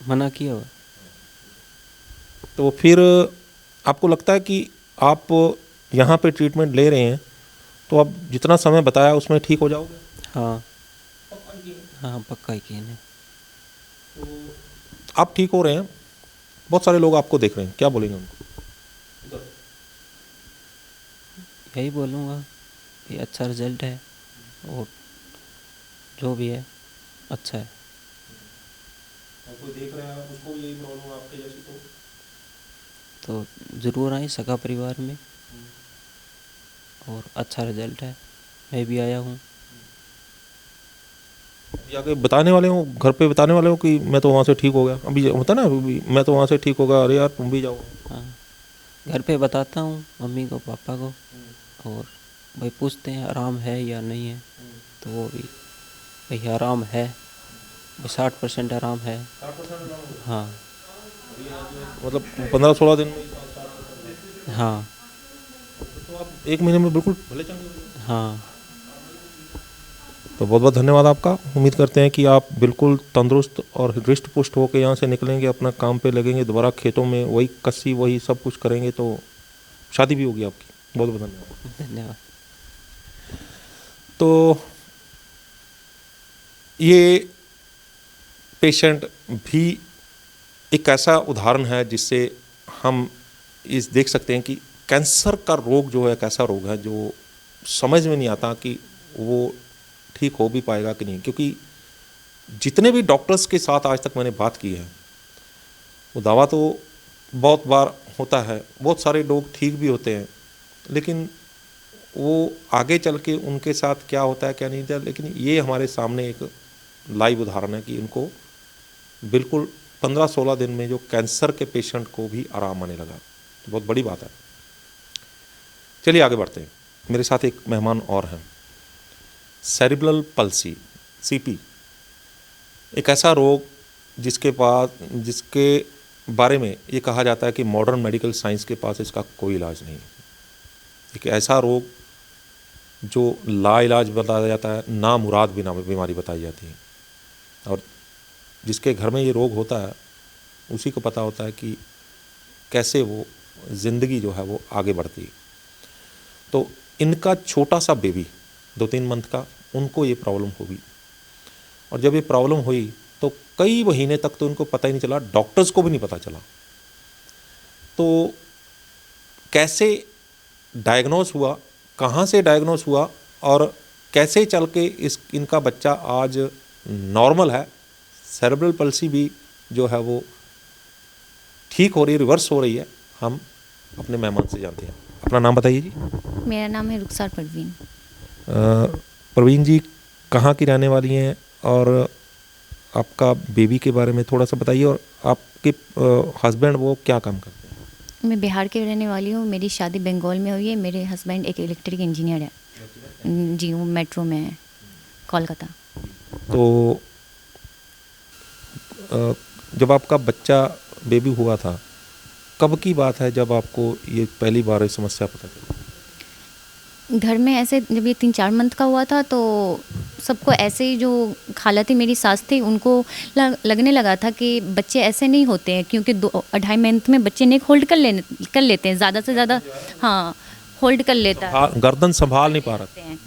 मना किया हुआ। तो फिर आपको लगता है कि आप यहाँ पे ट्रीटमेंट ले रहे हैं तो आप जितना समय बताया उसमें ठीक हो जाओगे? हाँ हाँ, पक्का यकीन है। आप ठीक हो रहे हैं, बहुत सारे लोग आपको देख रहे हैं, क्या बोलेंगे उनको? यही बोलूँगा कि अच्छा रिजल्ट है और जो भी है अच्छा है। कोई देख रहा है उसको यही प्रॉब्लम आपके जैसी तो ज़रूर आए सखा परिवार में और अच्छा रिजल्ट है। मैं भी आया हूँ। जाके बताने वाले हो, घर पे बताने वाले हो कि मैं तो वहाँ से ठीक हो गया? अभी होता ना, अभी मैं तो वहाँ से ठीक हो गया, अरे यार तुम भी जाओ। हाँ, घर पे बताता हूँ मम्मी को पापा को, और भाई पूछते हैं आराम है या नहीं है, तो वो भी भाई आराम है, 60% आराम है। हाँ मतलब 15-16 दिन में? हाँ तो आप 1 महीने में बिल्कुल भले चंगे हो गए। हाँ, तो बहुत बहुत धन्यवाद आपका। उम्मीद करते हैं कि आप बिल्कुल तंदुरुस्त और हृष्ट पुष्ट होकर यहाँ से निकलेंगे, अपना काम पे लगेंगे, दोबारा खेतों में वही कस्सी वही सब कुछ करेंगे, तो शादी भी होगी आपकी। बहुत बहुत धन्यवाद। धन्यवाद। तो ये पेशेंट भी एक ऐसा उदाहरण है जिससे हम इस देख सकते हैं कि कैंसर का रोग जो है एक ऐसा रोग है जो समझ में नहीं आता कि वो ठीक हो भी पाएगा कि नहीं, क्योंकि जितने भी डॉक्टर्स के साथ आज तक मैंने बात की है, वो दावा तो बहुत बार होता है, बहुत सारे लोग ठीक भी होते हैं, लेकिन वो आगे चल के उनके साथ क्या होता है क्या नहीं होता। लेकिन ये हमारे सामने एक लाइव उदाहरण है कि इनको बिल्कुल 15-16 दिन में जो कैंसर के पेशेंट को भी आराम आने लगा, तो बहुत बड़ी बात है। चलिए आगे बढ़ते हैं। मेरे साथ एक मेहमान और हैं। सेरिब्रल पल्सी सीपी एक ऐसा रोग जिसके बारे में ये कहा जाता है कि मॉडर्न मेडिकल साइंस के पास इसका कोई इलाज नहीं है। एक ऐसा रोग जो लाइलाज बताया जाता है, नामुराद बीमारी बताई जाती है, और जिसके घर में ये रोग होता है उसी को पता होता है कि कैसे वो ज़िंदगी जो है वो आगे बढ़ती है। तो इनका छोटा सा बेबी 2-3 मंथ का, उनको ये प्रॉब्लम होगी, और जब ये प्रॉब्लम हुई तो कई महीने तक तो उनको पता ही नहीं चला, डॉक्टर्स को भी नहीं पता चला। तो कैसे डायग्नोस हुआ, कहाँ से डायग्नोस हुआ, और कैसे चल के इनका बच्चा आज नॉर्मल है, सेरेब्रल पल्सी भी जो है वो ठीक हो रही है, रिवर्स हो रही है, हम अपने मेहमान से जानते हैं। अपना नाम बताइए जी। मेरा नाम है रुखसार परवीन। प्रवीण जी कहाँ की रहने वाली हैं, और आपका बेबी के बारे में थोड़ा सा बताइए, और आपके हस्बैंड वो क्या काम करते हैं? मैं बिहार की रहने वाली हूँ। मेरी शादी बंगाल में हुई है। मेरे हस्बैंड एक इलेक्ट्रिक इंजीनियर है जी, वो मेट्रो में है, कोलकाता। तो जब आपका बच्चा बेबी हुआ था, कब की बात है जब आपको ये पहली बार ये समस्या पता चली? घर में ऐसे जब ये 3-4 मंथ का हुआ था तो सबको ऐसे ही, जो खाला थी, मेरी सास थी, उनको लगने लगा था कि बच्चे ऐसे नहीं होते हैं, क्योंकि 2-2.5 मंथ में बच्चे नेक होल्ड कर लेते हैं, ज़्यादा से ज़्यादा हाँ होल्ड कर लेता है, गर्दन संभाल नहीं पा रहा। हैं।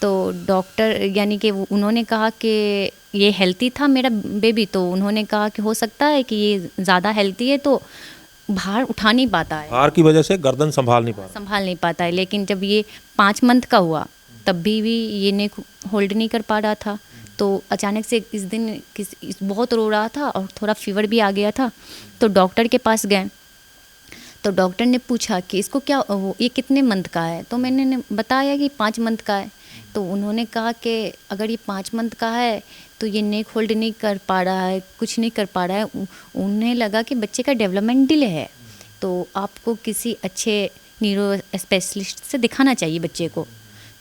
तो डॉक्टर यानी कि उन्होंने कहा कि ये हेल्थी था मेरा बेबी, तो उन्होंने कहा कि हो सकता है कि ये ज़्यादा हेल्थी है तो भार उठा नहीं पाता है, भार की वजह से गर्दन संभाल नहीं पा रहा। लेकिन जब ये 5 मंथ का हुआ तब भी ये नेक होल्ड नहीं कर पा रहा था। तो अचानक से इस दिन बहुत रो रहा था और थोड़ा फीवर भी आ गया था, तो डॉक्टर के पास गए। तो डॉक्टर ने पूछा कि इसको क्या ये कितने मंथ का है, तो मैंने बताया कि 5 मंथ का है। तो उन्होंने कहा कि अगर ये 5 मंथ का है तो ये नेक होल्ड नहीं कर पा रहा है, कुछ नहीं कर पा रहा है। उन्हें लगा कि बच्चे का डेवलपमेंट डिले है, तो आपको किसी अच्छे न्यूरो स्पेशलिस्ट से दिखाना चाहिए बच्चे को।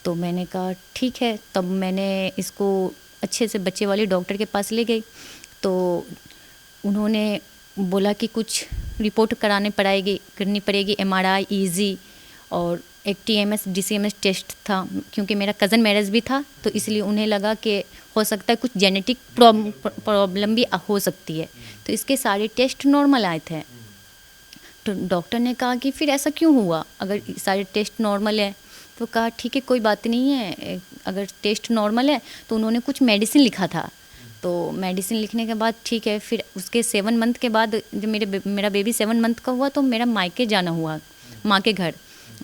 तो मैंने कहा ठीक है। तब मैंने इसको अच्छे से बच्चे वाले डॉक्टर के पास ले गई। तो उन्होंने बोला कि कुछ रिपोर्ट करनी पड़ेगी, MRI, EG और एक TMS DCMS टेस्ट था, क्योंकि मेरा कज़न मैरिज भी था, तो इसलिए उन्हें लगा कि हो सकता है कुछ जेनेटिक प्रॉब्लम भी हो सकती है। तो इसके सारे टेस्ट नॉर्मल आए थे। तो डॉक्टर ने कहा कि फिर ऐसा क्यों हुआ, अगर सारे टेस्ट नॉर्मल है? तो कहा ठीक है, कोई बात नहीं है, अगर टेस्ट नॉर्मल है तो उन्होंने कुछ मेडिसिन लिखा था। तो मेडिसिन लिखने के बाद ठीक है, फिर उसके 7 मंथ के बाद जब मेरा बेबी 7 मंथ का हुआ तो मेरा मायके जाना हुआ, माँ के घर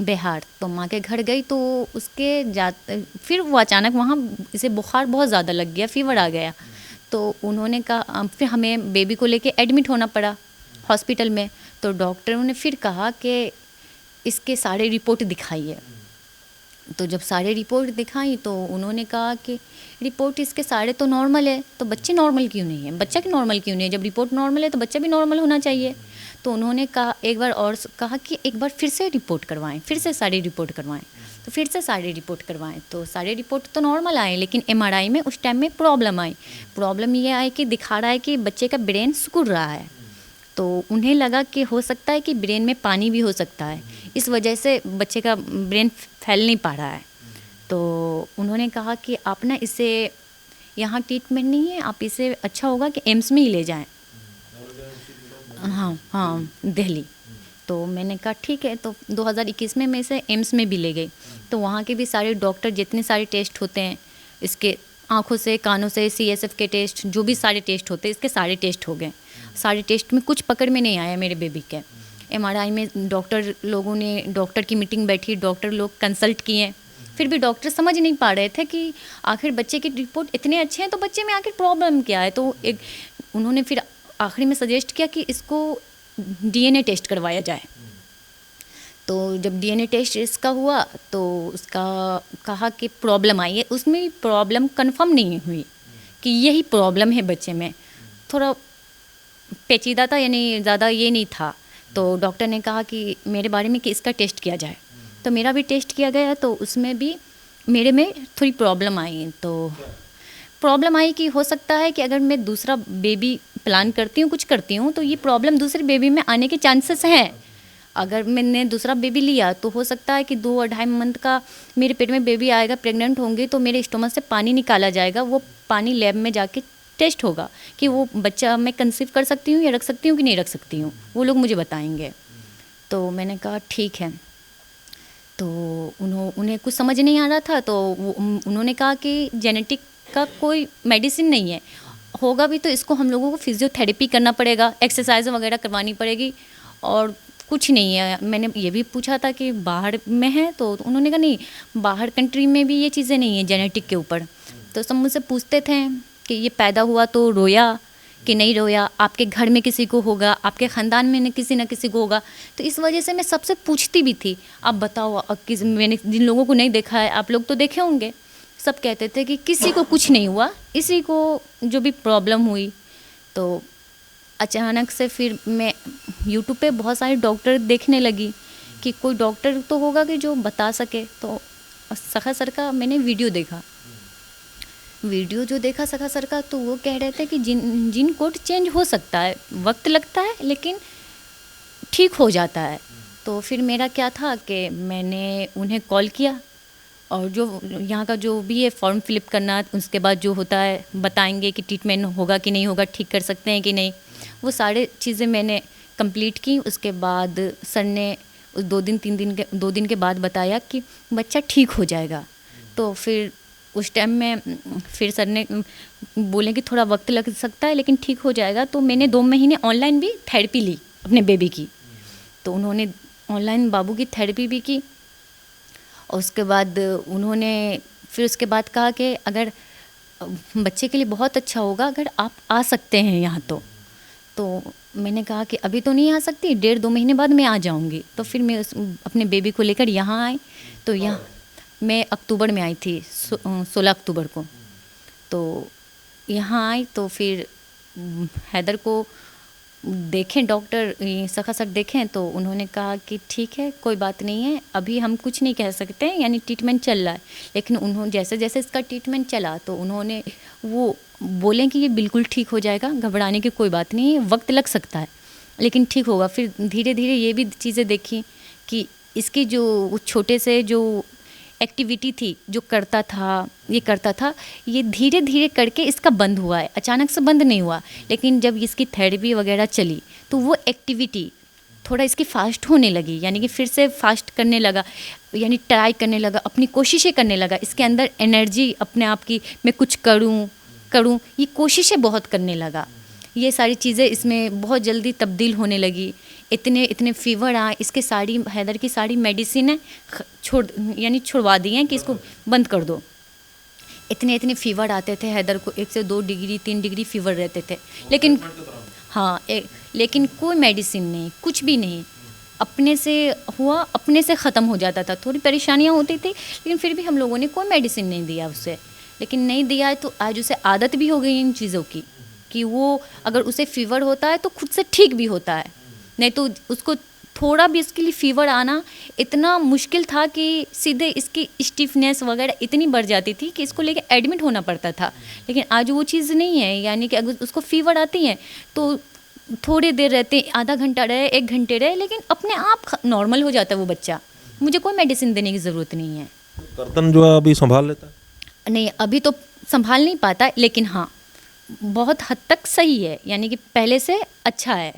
बिहार। तो माँ के घर गई तो फिर वो अचानक वहाँ इसे बुखार बहुत ज़्यादा लग गया, फीवर आ गया। तो उन्होंने कहा, फिर हमें बेबी को लेके एडमिट होना पड़ा हॉस्पिटल में। तो डॉक्टरों ने फिर कहा कि इसके सारे रिपोर्ट दिखाइए। तो जब सारे रिपोर्ट दिखाई तो उन्होंने कहा कि रिपोर्ट इसके सारे तो नॉर्मल है, तो बच्चे नॉर्मल क्यों नहीं है, बच्चा क्यों नॉर्मल क्यों नहीं है? जब रिपोर्ट नॉर्मल है तो बच्चा भी नॉर्मल होना चाहिए। तो उन्होंने कहा एक बार और कहा कि एक बार फिर से रिपोर्ट करवाएं, फिर से सारी रिपोर्ट करवाएं। तो फिर से सारे रिपोर्ट करवाएं, तो सारे रिपोर्ट तो नॉर्मल आए, लेकिन MRI में उस टाइम में प्रॉब्लम आई। प्रॉब्लम ये आई कि दिखा रहा है कि बच्चे का ब्रेन सिकुड़ रहा है। तो उन्हें लगा कि हो सकता है कि ब्रेन में पानी भी हो सकता है, इस वजह से बच्चे का ब्रेन फैल नहीं पा रहा है। तो उन्होंने कहा कि आप ना इसे यहाँ ट्रीटमेंट नहीं है, आप इसे अच्छा होगा कि एम्स में ही ले जाएं। हाँ, दिल्ली। तो मैंने कहा ठीक है। तो 2021 में मैं इसे एम्स में भी ले गई। तो वहाँ के भी सारे डॉक्टर, जितने सारे टेस्ट होते हैं इसके, आँखों से, कानों से, CSF के टेस्ट, जो भी सारे टेस्ट होते हैं, इसके सारे टेस्ट हो गए। सारे टेस्ट में कुछ पकड़ में नहीं आया मेरे बेबी के। MRI में डॉक्टर की मीटिंग बैठी, डॉक्टर लोग कंसल्ट किए, फिर भी डॉक्टर समझ नहीं पा रहे थे कि आखिर बच्चे की रिपोर्ट इतने अच्छे हैं तो बच्चे में आखिर प्रॉब्लम क्या है। तो उन्होंने फिर आखिरी में सजेस्ट किया कि इसको DNA टेस्ट करवाया जाए। तो जब DNA टेस्ट इसका हुआ तो उसका कहा कि प्रॉब्लम आई है, उसमें प्रॉब्लम कंफर्म नहीं हुई कि यही प्रॉब्लम है बच्चे में, थोड़ा पेचीदा था, यानी ज़्यादा ये नहीं था। तो डॉक्टर ने कहा कि मेरे बारे में कि इसका टेस्ट किया जाए। तो मेरा भी टेस्ट किया गया, तो उसमें भी मेरे में थोड़ी प्रॉब्लम आई। तो प्रॉब्लम आई कि हो सकता है कि अगर मैं दूसरा बेबी प्लान करती हूँ, कुछ करती हूँ, तो ये प्रॉब्लम दूसरे बेबी में आने के चांसेस हैं। अगर मैंने दूसरा बेबी लिया तो हो सकता है कि 2-2.5 मंथ का मेरे पेट में बेबी आएगा, प्रेग्नेंट होंगी, तो मेरे स्टोमक से पानी निकाला जाएगा। वो पानी लैब में जाके टेस्ट होगा कि वो बच्चा मैं कंसीव कर सकती हूँ या रख सकती हूँ कि नहीं रख सकती हूँ, वो लोग मुझे बताएंगे। तो मैंने कहा ठीक है। तो उन्हें कुछ समझ नहीं आ रहा था, तो उन्होंने कहा कि जेनेटिक का कोई मेडिसिन नहीं है, होगा भी तो इसको हम लोगों को फिजियोथेरेपी करना पड़ेगा, एक्सरसाइज वगैरह करवानी पड़ेगी, और कुछ नहीं है। मैंने ये भी पूछा था कि बाहर में है, तो उन्होंने कहा नहीं, बाहर कंट्री में भी ये चीज़ें नहीं है जेनेटिक के ऊपर। तो सब मुझसे पूछते थे कि ये पैदा हुआ तो रोया कि नहीं रोया, आपके घर में किसी को होगा, आपके ख़ानदान में किसी न किसी को होगा। तो इस वजह से मैं सबसे पूछती भी थी, आप बताओ, अब मैंने जिन लोगों को नहीं देखा है, आप लोग तो देखे होंगे, सब कहते थे कि किसी को कुछ नहीं हुआ, इसी को जो भी प्रॉब्लम हुई। तो अचानक से फिर मैं यूट्यूब पे बहुत सारे डॉक्टर देखने लगी कि कोई डॉक्टर तो होगा कि जो बता सके। तो सखा सर का मैंने वीडियो जो देखा सखा सर का, तो वो कह रहे थे कि जीन कोड चेंज हो सकता है, वक्त लगता है लेकिन ठीक हो जाता है। तो फिर मेरा क्या था कि मैंने उन्हें कॉल किया, और जो यहाँ का जो भी है फॉर्म फिलअप करना, उसके बाद जो होता है बताएंगे कि ट्रीटमेंट होगा कि नहीं होगा, ठीक कर सकते हैं कि नहीं, वो सारे चीज़ें मैंने कंप्लीट की। उसके बाद सर ने उस 2 दिन के बाद बताया कि बच्चा ठीक हो जाएगा। तो फिर उस टाइम में फिर सर ने बोले कि थोड़ा वक्त लग सकता है लेकिन ठीक हो जाएगा। तो मैंने 2 महीने ऑनलाइन भी थेरेपी ली अपने बेबी की। तो उन्होंने ऑनलाइन बाबू की थेरेपी भी की, और उसके बाद उन्होंने फिर उसके बाद कहा कि अगर बच्चे के लिए बहुत अच्छा होगा अगर आप आ सकते हैं यहाँ। तो मैंने कहा कि अभी तो नहीं आ सकती, 1.5-2 महीने बाद मैं आ जाऊँगी। तो फिर मैं अपने बेबी को लेकर यहाँ आई। तो यहाँ मैं अक्टूबर में आई थी, 16 अक्टूबर को। तो यहाँ आई तो फिर हैदर को देखें डॉक्टर, सखा सर देखें, तो उन्होंने कहा कि ठीक है, कोई बात नहीं है, अभी हम कुछ नहीं कह सकते, यानी ट्रीटमेंट चल रहा है। लेकिन उन्होंने जैसे जैसे इसका ट्रीटमेंट चला तो उन्होंने वो बोले कि ये बिल्कुल ठीक हो जाएगा, घबराने की कोई बात नहीं है, वक्त लग सकता है लेकिन ठीक होगा। फिर धीरे धीरे ये भी चीज़ें देखी कि इसकी जो छोटे से जो एक्टिविटी थी, जो करता था, ये धीरे धीरे करके इसका बंद हुआ है, अचानक से बंद नहीं हुआ। लेकिन जब इसकी थेरेपी वगैरह चली तो वो एक्टिविटी थोड़ा इसकी फास्ट होने लगी, यानी कि फिर से फास्ट करने लगा, यानी ट्राई करने लगा, अपनी कोशिशें करने लगा। इसके अंदर एनर्जी अपने आप की, मैं कुछ करूं, ये कोशिशें बहुत करने लगा। ये सारी चीज़ें इसमें बहुत जल्दी तब्दील होने लगी। इतने फीवर आए, इसके सारी हैदर की सारी मेडिसिन है छुड़वा दी हैं कि इसको बंद कर दो। इतने फीवर आते थे हैदर को, 1 से 2 डिग्री 3 डिग्री फीवर रहते थे, लेकिन लेकिन कोई मेडिसिन नहीं, कुछ भी नहीं, अपने से हुआ, अपने से ख़त्म हो जाता था। थोड़ी परेशानियाँ होती थी लेकिन फिर भी हम लोगों ने कोई मेडिसिन नहीं दिया उसे। लेकिन नहीं दिया है तो आज उसे आदत भी हो गई इन चीज़ों की कि वो अगर उसे फीवर होता है तो खुद से ठीक भी होता है, नहीं तो उसको थोड़ा भी इसके लिए फीवर आना इतना मुश्किल था कि सीधे इसकी स्टिफनेस वगैरह इतनी बढ़ जाती थी कि इसको लेके एडमिट होना पड़ता था। लेकिन आज वो चीज़ नहीं है, यानी कि अगर उसको फीवर आती है तो थोड़ी देर रहते, आधा घंटा रहे, 1 घंटे रहे, लेकिन अपने आप नॉर्मल हो जाता है वो बच्चा। मुझे कोई मेडिसिन देने की ज़रूरत नहीं है। गर्दन जो है अभी संभाल लेता है? नहीं, अभी तो संभाल नहीं पाता, लेकिन हाँ बहुत हद तक सही है, यानी कि पहले से अच्छा है।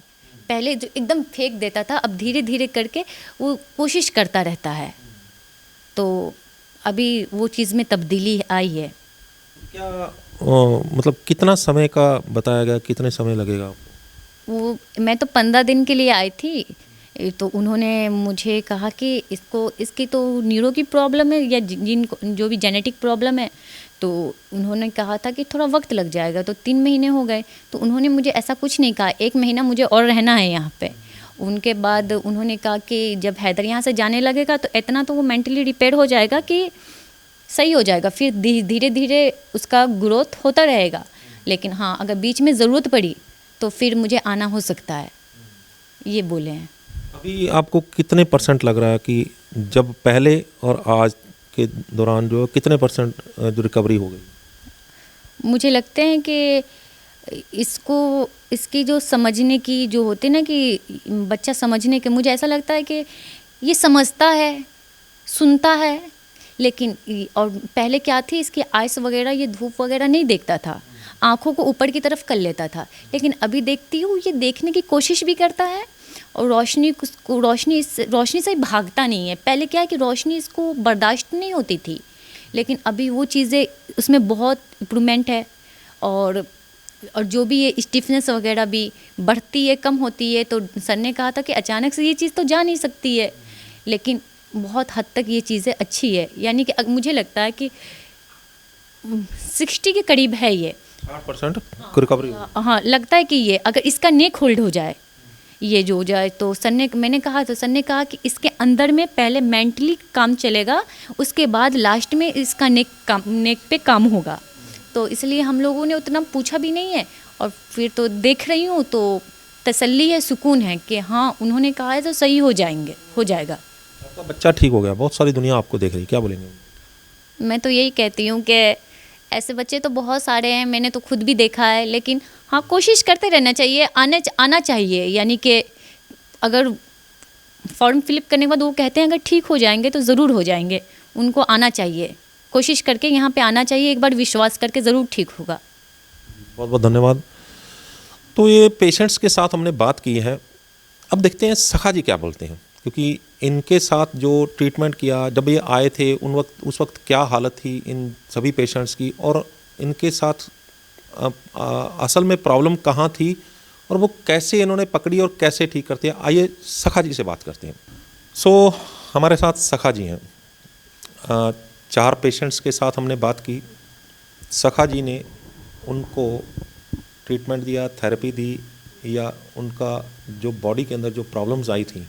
पहले जो एकदम फेंक देता था, अब धीरे धीरे करके वो कोशिश करता रहता है। तो अभी वो चीज़ में तब्दीली आई है। क्या मतलब कितना समय का बताया गया, कितने समय लगेगा आपको? वो मैं तो 15 दिन के लिए आई थी, तो उन्होंने मुझे कहा कि इसकी तो न्यूरो की प्रॉब्लम है या जो भी जेनेटिक प्रॉब्लम है, तो उन्होंने कहा था कि थोड़ा वक्त लग जाएगा। तो 3 महीने हो गए, तो उन्होंने मुझे ऐसा कुछ नहीं कहा, 1 महीना मुझे और रहना है यहाँ पे। उनके बाद उन्होंने कहा कि जब हैदर यहाँ से जाने लगेगा तो इतना तो वो मेंटली रिपेयर हो जाएगा कि सही हो जाएगा, फिर धीरे धीरे उसका ग्रोथ होता रहेगा। लेकिन हाँ, अगर बीच में ज़रूरत पड़ी तो फिर मुझे आना हो सकता है, ये बोले हैं। अभी आपको कितने % लग रहा है कि जब पहले और आज के दौरान जो कितने परसेंट जो रिकवरी हो गई? मुझे लगते हैं कि इसकी जो समझने की जो होती है ना कि बच्चा समझने के, मुझे ऐसा लगता है कि ये समझता है, सुनता है, लेकिन और पहले क्या थी, इसकी आइस वगैरह, ये धूप वगैरह नहीं देखता था, आँखों को ऊपर की तरफ कर लेता था। लेकिन अभी देखती हूँ ये देखने की कोशिश भी करता है और रोशनी से भागता नहीं है। पहले क्या है कि रोशनी इसको बर्दाश्त नहीं होती थी, लेकिन अभी वो चीज़ें उसमें बहुत इम्प्रूवमेंट है। और जो भी ये स्टिफनेस वगैरह भी बढ़ती है, कम होती है। तो सर ने कहा था कि अचानक से ये चीज़ तो जा नहीं सकती है, लेकिन बहुत हद तक ये चीज़ें अच्छी है। यानी कि मुझे लगता है कि 60 के करीब है ये 60% रिकवरी। हाँ, लगता है कि ये अगर इसका नेक होल्ड हो जाए, ये जो हो जाए, तो मैंने कहा तो सर ने कहा कि इसके अंदर में पहले मेंटली काम चलेगा, उसके बाद लास्ट में इसका नेक पे काम होगा। तो इसलिए हम लोगों ने उतना पूछा भी नहीं है, और फिर तो देख रही हूँ तो तसल्ली है, सुकून है कि हाँ उन्होंने कहा है तो सही हो जाएगा। आपका बच्चा ठीक हो गया, बहुत सारी दुनिया आपको देख रही, क्या बोलेंगे? मैं तो यही कहती हूँ कि ऐसे बच्चे तो बहुत सारे हैं, मैंने तो खुद भी देखा है, लेकिन हाँ कोशिश करते रहना चाहिए, आना चाहिए। यानी कि अगर फॉर्म फिलअप करने के बाद वो कहते हैं अगर ठीक हो जाएंगे तो ज़रूर हो जाएंगे, उनको आना चाहिए, कोशिश करके यहाँ पे आना चाहिए, एक बार विश्वास करके ज़रूर ठीक होगा। बहुत बहुत धन्यवाद। तो ये पेशेंट्स के साथ हमने बात की है, अब देखते हैं सखा जी क्या बोलते हैं, क्योंकि इनके साथ जो ट्रीटमेंट किया, जब ये आए थे उस वक्त क्या हालत थी इन सभी पेशेंट्स की, और इनके साथ असल में प्रॉब्लम कहाँ थी और वो कैसे इन्होंने पकड़ी और कैसे ठीक करते हैं। आइए सखा जी से बात करते हैं। हमारे साथ सखा जी हैं। 4 पेशेंट्स के साथ हमने बात की। सखा जी ने उनको ट्रीटमेंट दिया, थेरेपी दी, या उनका जो बॉडी के अंदर जो प्रॉब्लम्स आई थी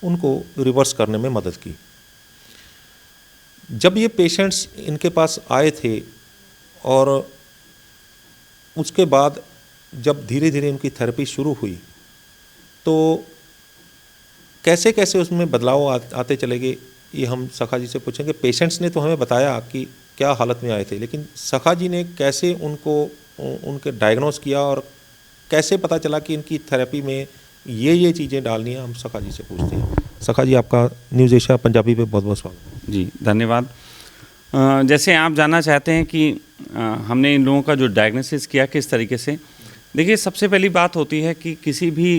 उनको रिवर्स करने में मदद की। जब ये पेशेंट्स इनके पास आए थे और उसके बाद जब धीरे धीरे इनकी थेरेपी शुरू हुई, तो कैसे कैसे उसमें बदलाव आते चले गए, ये हम सखा जी से पूछेंगे। पेशेंट्स ने तो हमें बताया कि क्या हालत में आए थे, लेकिन सखा जी ने कैसे उनके डायग्नोस किया और कैसे पता चला कि इनकी थेरेपी में ये चीज़ें डालनी है, हम सखा जी से पूछते हैं। सखा जी, आपका न्यूज़ एशिया पंजाबी पे बहुत बहुत स्वागत। जी धन्यवाद। जैसे आप जानना चाहते हैं कि हमने इन लोगों का जो डायग्नोसिस किया किस तरीके से, देखिए सबसे पहली बात होती है कि किसी भी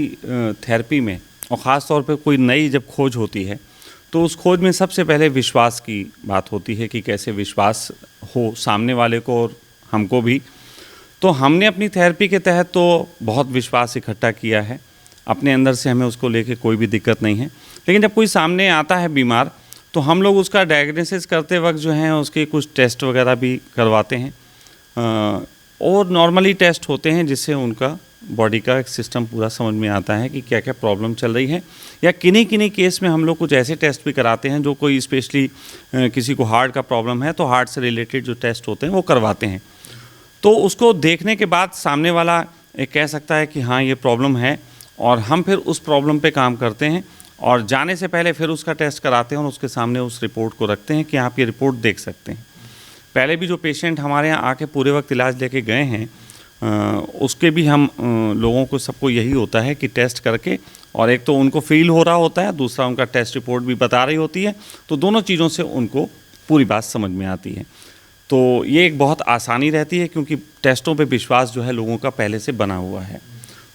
थेरेपी में, और ख़ास तौर पे कोई नई जब खोज होती है तो उस खोज में सबसे पहले विश्वास की बात होती है कि कैसे विश्वास हो सामने वाले को और हमको भी। तो हमने अपनी थेरेपी के तहत तो बहुत विश्वास इकट्ठा किया है अपने अंदर से, हमें उसको लेके कोई भी दिक्कत नहीं है। लेकिन जब कोई सामने आता है बीमार, तो हम लोग उसका डायग्नोसिस करते वक्त जो है उसके कुछ टेस्ट वगैरह भी करवाते हैं, और नॉर्मली टेस्ट होते हैं जिससे उनका बॉडी का एक सिस्टम पूरा समझ में आता है कि क्या क्या प्रॉब्लम चल रही है। या किन्हीं केस में हम लोग कुछ ऐसे टेस्ट भी कराते हैं जो कोई स्पेशली किसी को हार्ट का प्रॉब्लम है तो हार्ट से रिलेटेड जो टेस्ट होते हैं वो करवाते हैं। तो उसको देखने के बाद सामने वाला कह सकता है कि हाँ ये प्रॉब्लम है, और हम फिर उस प्रॉब्लम पे काम करते हैं, और जाने से पहले फिर उसका टेस्ट कराते हैं और उसके सामने उस रिपोर्ट को रखते हैं कि आप ये रिपोर्ट देख सकते हैं। पहले भी जो पेशेंट हमारे यहाँ आके पूरे वक्त इलाज लेके गए हैं, उसके भी हम लोगों को सबको यही होता है कि टेस्ट करके, और एक तो उनको फील हो रहा होता है, दूसरा उनका टेस्ट रिपोर्ट भी बता रही होती है, तो दोनों चीज़ों से उनको पूरी बात समझ में आती है। तो ये एक बहुत आसानी रहती है क्योंकि टेस्टों पे विश्वास जो है लोगों का पहले से बना हुआ है,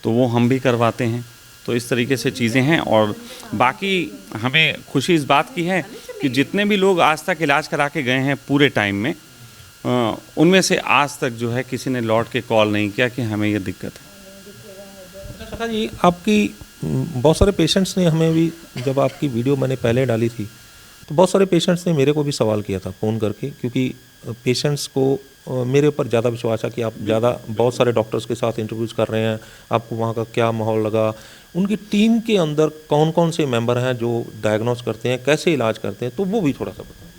तो वो हम भी करवाते हैं। तो इस तरीके से चीज़ें हैं, और बाकी हमें खुशी इस बात की है कि जितने भी लोग आज तक इलाज करा के गए हैं पूरे टाइम में, उनमें से आज तक जो है किसी ने लौट के कॉल नहीं किया कि हमें ये दिक्कत है। सखा जी, आपकी बहुत सारे पेशेंट्स ने हमें भी, जब आपकी वीडियो मैंने पहले डाली थी तो बहुत सारे पेशेंट्स ने मेरे को भी सवाल किया था फ़ोन करके, क्योंकि पेशेंट्स को मेरे ऊपर ज़्यादा विश्वास है कि आप बहुत सारे डॉक्टर्स के साथ इंटरव्यूज़ कर रहे हैं, आपको वहाँ का क्या माहौल लगा, उनकी टीम के अंदर कौन कौन से मेंबर हैं जो डायग्नोस करते हैं, कैसे इलाज करते हैं, तो वो भी थोड़ा सा बताएं।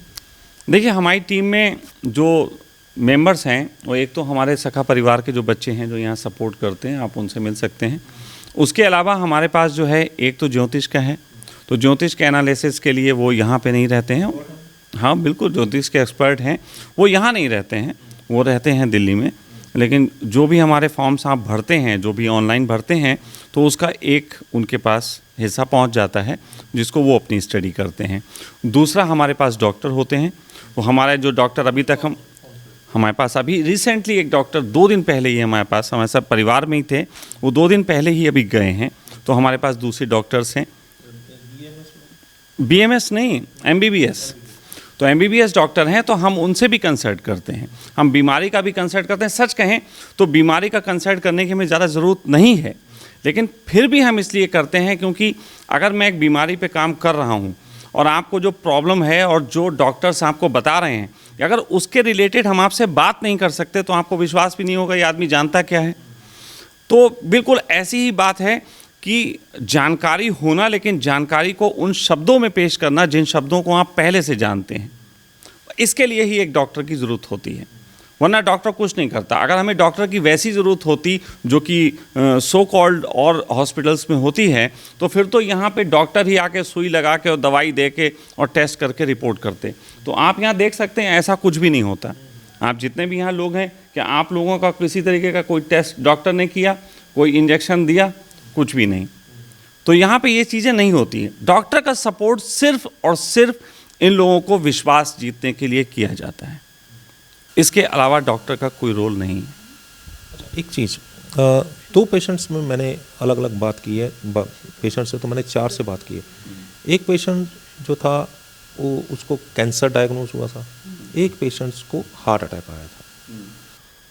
देखिए हमारी टीम में जो मेंबर्स हैं वो एक तो हमारे सखा परिवार के जो बच्चे हैं जो यहाँ सपोर्ट करते हैं, आप उनसे मिल सकते हैं। उसके अलावा हमारे पास जो है एक तो ज्योतिष का है, तो ज्योतिष के एनालिसिस के लिए वो यहाँ पे नहीं रहते हैं, हाँ बिल्कुल, ज्योतिष के एक्सपर्ट हैं, वो यहाँ नहीं रहते हैं, वो रहते हैं दिल्ली में। लेकिन जो भी हमारे फॉर्म्स आप भरते हैं, जो भी ऑनलाइन भरते हैं, तो उसका एक उनके पास हिस्सा पहुंच जाता है जिसको वो अपनी स्टडी करते हैं। दूसरा, हमारे पास डॉक्टर होते हैं। वो हमारे जो डॉक्टर अभी तक हमारे पास अभी रिसेंटली एक डॉक्टर 2 दिन पहले ही हमारे पास, हमारे सब परिवार में ही थे, वो 2 दिन पहले ही अभी गए हैं। तो हमारे पास दूसरे डॉक्टर्स हैं, BMS नहीं, MBBS। तो MBBS डॉक्टर हैं, तो हम उनसे भी कंसल्ट करते हैं, हम बीमारी का भी कंसल्ट करते हैं। सच कहें तो बीमारी का कंसल्ट करने की हमें ज़्यादा ज़रूरत नहीं है, लेकिन फिर भी हम इसलिए करते हैं क्योंकि अगर मैं एक बीमारी पे काम कर रहा हूँ और आपको जो प्रॉब्लम है और जो डॉक्टर्स आपको बता रहे हैं, अगर उसके रिलेटेड हम आपसे बात नहीं कर सकते तो आपको विश्वास भी नहीं होगा ये आदमी जानता क्या है। तो बिल्कुल ऐसी ही बात है कि जानकारी होना, लेकिन जानकारी को उन शब्दों में पेश करना जिन शब्दों को आप पहले से जानते हैं। इसके लिए ही एक डॉक्टर की ज़रूरत होती है, वरना डॉक्टर कुछ नहीं करता। अगर हमें डॉक्टर की वैसी ज़रूरत होती जो कि सो कॉल्ड और हॉस्पिटल्स में होती है, तो फिर तो यहाँ पे डॉक्टर ही आके सुई लगा के और दवाई दे के और टेस्ट करके रिपोर्ट करते। तो आप यहाँ देख सकते हैं ऐसा कुछ भी नहीं होता। आप जितने भी यहाँ लोग हैं, क्या आप लोगों का किसी तरीके का कोई टेस्ट डॉक्टर ने किया, कोई इंजेक्शन दिया, कुछ भी नहीं। तो यहाँ पे ये चीज़ें नहीं होती हैं। डॉक्टर का सपोर्ट सिर्फ और सिर्फ इन लोगों को विश्वास जीतने के लिए किया जाता है, इसके अलावा डॉक्टर का कोई रोल नहीं है। एक चीज़, 2 पेशेंट्स में मैंने अलग अलग बात की है। पेशेंट से तो मैंने 4 से बात की है। एक पेशेंट जो था वो उसको कैंसर डायग्नोज हुआ था, एक पेशेंट्स को हार्ट अटैक आया था।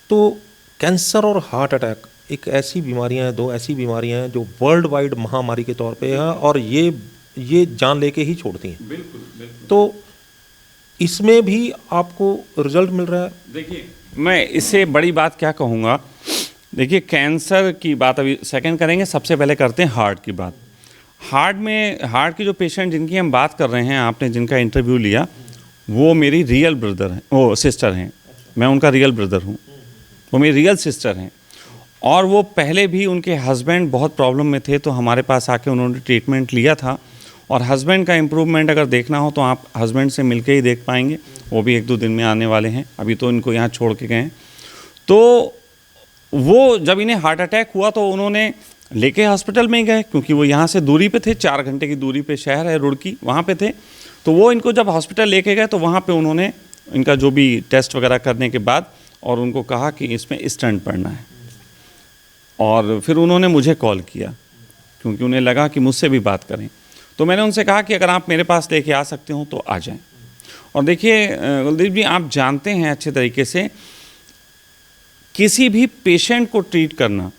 तो कैंसर और हार्ट अटैक एक ऐसी बीमारियां हैं, 2 ऐसी बीमारियां हैं जो वर्ल्ड वाइड महामारी के तौर पे है और ये जान लेके ही छोड़ती हैं। बिल्कुल। तो इसमें भी आपको रिजल्ट मिल रहा है। देखिए, मैं इससे बड़ी बात क्या कहूँगा। देखिए, कैंसर की बात अभी सेकंड करेंगे, सबसे पहले करते हैं हार्ट की बात। हार्ट की जो पेशेंट जिनकी हम बात कर रहे हैं, आपने जिनका इंटरव्यू लिया, वो मेरी रियल ब्रदर हैं, वो सिस्टर हैं। मैं उनका रियल ब्रदर हूँ, वो मेरी रियल सिस्टर हैं। और वो पहले भी उनके हस्बैंड बहुत प्रॉब्लम में थे, तो हमारे पास आके उन्होंने ट्रीटमेंट लिया था। और हस्बैंड का इम्प्रूवमेंट अगर देखना हो तो आप हस्बैंड से मिलके ही देख पाएंगे। वो भी 1-2 दिन में आने वाले हैं, अभी तो इनको यहाँ छोड़ के गए हैं। तो वो जब इन्हें हार्ट अटैक हुआ तो उन्होंने लेके हॉस्पिटल में ही गए, क्योंकि वो यहाँ से दूरी पे थे, 4 घंटे की दूरी पे शहर है रुड़की, वहाँ पे थे। तो वो इनको जब हॉस्पिटल लेके गए तो वहाँ पे उन्होंने इनका जो भी टेस्ट वगैरह करने के बाद और उनको कहा कि इसमें स्टेंट पड़ना है। और फिर उन्होंने मुझे कॉल किया, क्योंकि उन्हें लगा कि मुझसे भी बात करें। तो मैंने उनसे कहा कि अगर आप मेरे पास लेके आ सकते हो तो आ जाएं। और देखिए कुलदीप जी, आप जानते हैं अच्छे तरीके से किसी भी पेशेंट को ट्रीट करना,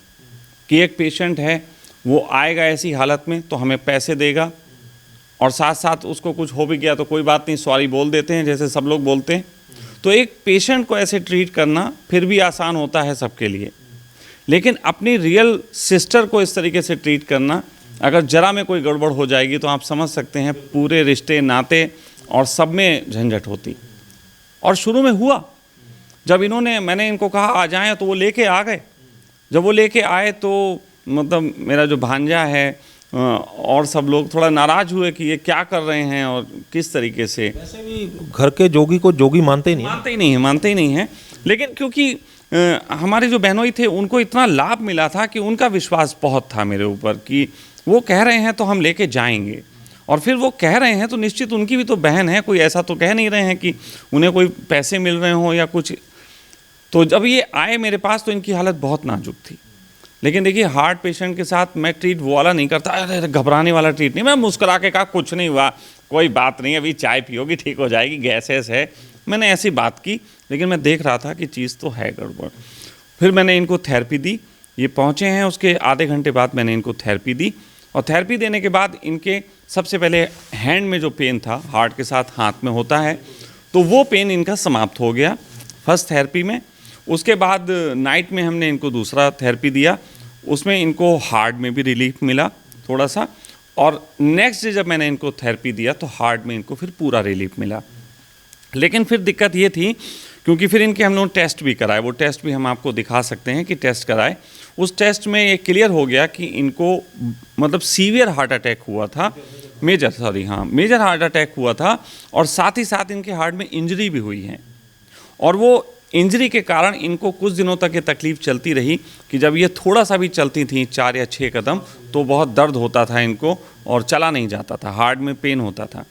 कि एक पेशेंट है वो आएगा ऐसी हालत में तो हमें पैसे देगा, और साथ साथ उसको कुछ हो भी गया तो कोई बात नहीं, सॉरी बोल देते हैं जैसे सब लोग बोलते हैं। तो एक पेशेंट को ऐसे ट्रीट करना फिर भी आसान होता है सबके लिए, लेकिन अपनी रियल सिस्टर को इस तरीके से ट्रीट करना, अगर जरा में कोई गड़बड़ हो जाएगी तो आप समझ सकते हैं पूरे रिश्ते नाते और सब में झंझट होती। और शुरू में हुआ, जब मैंने इनको कहा आ जाएं तो वो लेके आ गए। जब वो लेके आए तो मतलब मेरा जो भांजा है और सब लोग थोड़ा नाराज़ हुए कि ये क्या कर रहे हैं और किस तरीके से। वैसे भी घर के जोगी को जोगी मानते ही नहीं है। लेकिन क्योंकि हमारे जो बहनोई थे उनको इतना लाभ मिला था कि उनका विश्वास बहुत था मेरे ऊपर कि वो कह रहे हैं तो हम लेके जाएंगे। और फिर वो कह रहे हैं तो निश्चित उनकी भी तो बहन है, कोई ऐसा तो कह नहीं रहे हैं कि उन्हें कोई पैसे मिल रहे हों या कुछ। तो जब ये आए मेरे पास तो इनकी हालत बहुत नाजुक थी। लेकिन देखिए, हार्ट पेशेंट के साथ मैं ट्रीट वो वाला नहीं करता, अरे घबराने वाला ट्रीट नहीं। मैं मुस्कुरा के कहा कुछ नहीं हुआ, कोई बात नहीं, अभी चाय पियोगी ठीक हो जाएगी, गैस है। मैंने ऐसी बात की, लेकिन मैं देख रहा था कि चीज़ तो है गड़बड़। फिर मैंने इनको थेरेपी दी। ये पहुँचे हैं, उसके आधे घंटे बाद मैंने इनको थेरेपी दी। और थेरेपी देने के बाद इनके सबसे पहले हैंड में जो पेन था, हार्ट के साथ हाथ में होता है, तो वो पेन इनका समाप्त हो गया फर्स्ट थेरेपी में। उसके बाद नाइट में हमने इनको दूसरा थेरेपी दिया, उसमें इनको हार्ट में भी रिलीफ मिला थोड़ा सा। और नेक्स्ट डे जब मैंने इनको थेरेपी दिया तो हार्ट में इनको फिर पूरा रिलीफ मिला। लेकिन फिर दिक्कत ये थी, क्योंकि फिर इनके हम लोग टेस्ट भी कराए, वो टेस्ट भी हम आपको दिखा सकते हैं कि टेस्ट कराए। उस टेस्ट में ये क्लियर हो गया कि इनको मतलब सीवियर हार्ट अटैक हुआ था मेजर हार्ट अटैक हुआ था, और साथ ही साथ इनके हार्ट में इंजरी भी हुई है। और वो इंजरी के कारण इनको कुछ दिनों तक ये तकलीफ़ चलती रही कि जब ये थोड़ा सा भी चलती थी 4 या 6 कदम तो बहुत दर्द होता था इनको और चला नहीं जाता था, हार्ट में पेन होता था।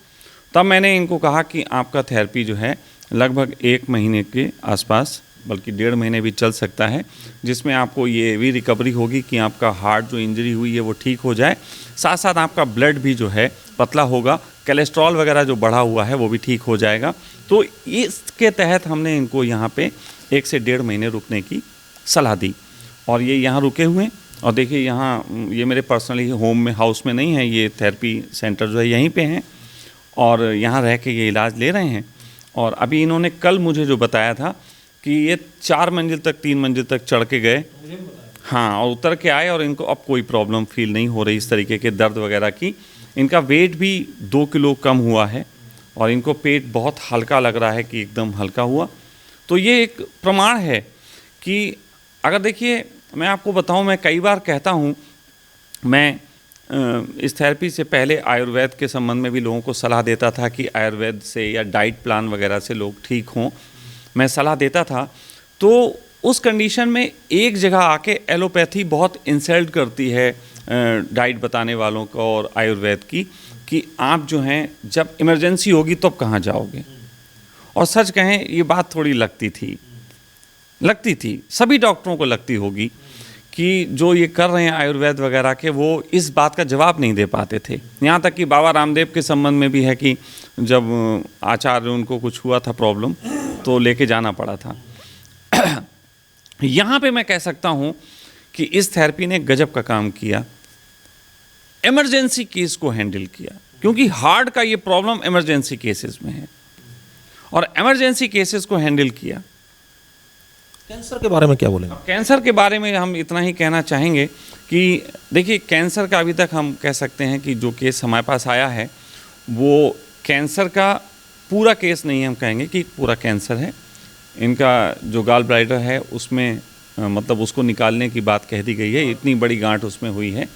तब मैंने इनको कहा कि आपका थेरेपी जो है लगभग 1 महीने के आसपास, बल्कि 1.5 महीने भी चल सकता है, जिसमें आपको ये भी रिकवरी होगी कि आपका हार्ट जो इंजरी हुई है वो ठीक हो जाए, साथ साथ आपका ब्लड भी जो है पतला होगा, कोलेस्ट्रॉल वगैरह जो बढ़ा हुआ है वो भी ठीक हो जाएगा। तो इसके तहत हमने इनको यहाँ पे 1 से 1.5 महीने रुकने की सलाह दी, और ये यहाँ रुके हुए हैं। और देखिए यहाँ ये मेरे पर्सनली होम में, हाउस में नहीं है, ये थेरेपी सेंटर जो है यहीं पे हैं, और यहाँ रह के ये इलाज ले रहे हैं। और अभी इन्होंने कल मुझे जो बताया था कि ये 4 मंजिल तक, 3 मंजिल तक चढ़ के गए, हाँ, और उतर के आए, और इनको अब कोई प्रॉब्लम फील नहीं हो रही इस तरीके के दर्द वगैरह की। इनका वेट भी 2 किलो कम हुआ है, और इनको पेट बहुत हल्का लग रहा है कि एकदम हल्का हुआ। तो ये एक प्रमाण है कि अगर देखिए, मैं आपको बताऊं, मैं कई बार कहता हूं, मैं इस थेरेपी से पहले आयुर्वेद के संबंध में भी लोगों को सलाह देता था कि आयुर्वेद से या डाइट प्लान वगैरह से लोग ठीक हों, मैं सलाह देता था। तो उस कंडीशन में एक जगह आके एलोपैथी बहुत इंसल्ट करती है डाइट बताने वालों को और आयुर्वेद की, कि आप जो हैं जब इमरजेंसी होगी तब कहाँ जाओगे। और सच कहें ये बात थोड़ी लगती थी, सभी डॉक्टरों को लगती होगी कि जो ये कर रहे हैं आयुर्वेद वगैरह के, वो इस बात का जवाब नहीं दे पाते थे। यहाँ तक कि बाबा रामदेव के संबंध में भी है कि जब आचार्य उनको कुछ हुआ था प्रॉब्लम तो लेके जाना पड़ा था। यहाँ पे मैं कह सकता हूँ कि इस थेरेपी ने गजब का काम किया, इमरजेंसी केस को हैंडल किया, क्योंकि हार्ट का ये प्रॉब्लम इमरजेंसी केसेस में है, और इमरजेंसी केसेस को हैंडल किया। कैंसर के बारे में क्या बोलेंगे? कैंसर के बारे में हम इतना ही कहना चाहेंगे कि देखिए, कैंसर का अभी तक हम कह सकते हैं कि जो केस हमारे पास आया है वो कैंसर का पूरा केस नहीं है, हम कहेंगे कि पूरा कैंसर है। इनका जो गॉल ब्लैडर है उसमें मतलब उसको निकालने की बात कह दी गई है, इतनी बड़ी गांठ उसमें हुई है,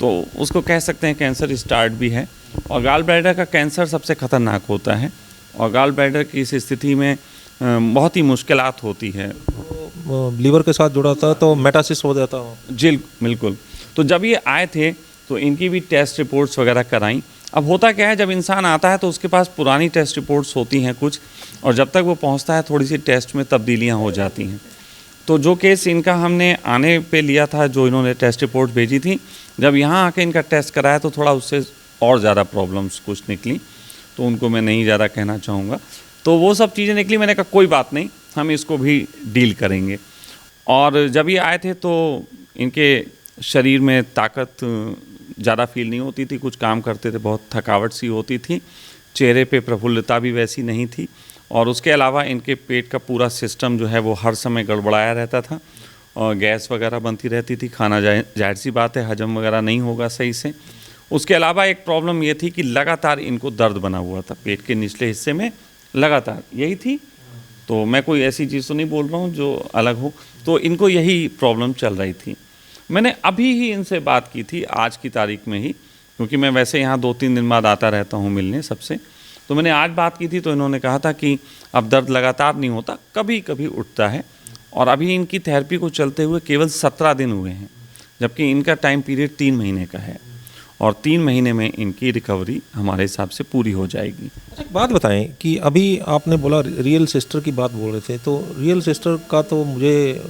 तो उसको कह सकते हैं कैंसर स्टार्ट भी है। और गॉल ब्लैडर का कैंसर सबसे ख़तरनाक होता है, और गॉल ब्लैडर की इस स्थिति में बहुत ही मुश्किलात होती है। लीवर के साथ जुड़ा था तो मेटासिस हो जाता हो। जी बिल्कुल। तो जब ये आए थे तो इनकी भी टेस्ट रिपोर्ट्स वगैरह कराई। अब होता क्या है, जब इंसान आता है तो उसके पास पुरानी टेस्ट रिपोर्ट्स होती हैं कुछ, और जब तक वो पहुंचता है थोड़ी सी टेस्ट में तब्दीलियां हो जाती हैं। तो जो केस इनका हमने आने पे लिया था, जो इन्होंने टेस्ट रिपोर्ट भेजी थी, जब यहाँ आके इनका टेस्ट कराया तो थोड़ा उससे और ज़्यादा प्रॉब्लम्स कुछ निकली, तो उनको मैं नहीं ज़्यादा कहना चाहूँगा। तो वो सब चीज़ें निकली, मैंने कहा कोई बात नहीं, हम इसको भी डील करेंगे। और जब ये आए थे तो इनके शरीर में ताकत ज़्यादा फील नहीं होती थी, कुछ काम करते थे बहुत थकावट सी होती थी, चेहरे पे प्रफुल्लता भी वैसी नहीं थी, और उसके अलावा इनके पेट का पूरा सिस्टम जो है वो हर समय गड़बड़ाया रहता था, और गैस वगैरह बनती रहती थी, खाना जाहिर सी बात है हजम वगैरह नहीं होगा सही से। उसके अलावा एक प्रॉब्लम ये थी कि लगातार इनको दर्द बना हुआ था पेट के निचले हिस्से में, लगातार यही थी। तो मैं कोई ऐसी चीज़ तो नहीं बोल रहा हूँ जो अलग हो, तो इनको यही प्रॉब्लम चल रही थी। मैंने अभी ही इनसे बात की थी, आज की तारीख में ही, क्योंकि मैं वैसे यहाँ 2-3 दिन बाद आता रहता हूँ मिलने सबसे, तो मैंने आज बात की थी। तो इन्होंने कहा था कि अब दर्द लगातार नहीं होता, कभी कभी उठता है, और अभी इनकी थेरेपी को चलते हुए केवल 17 दिन हुए हैं, जबकि इनका टाइम पीरियड 3 महीने का है, और 3 महीने में इनकी रिकवरी हमारे हिसाब से पूरी हो जाएगी। अच्छा, एक बात बताएं कि अभी आपने बोला रियल सिस्टर की बात बोल रहे थे, तो रियल सिस्टर का तो मुझे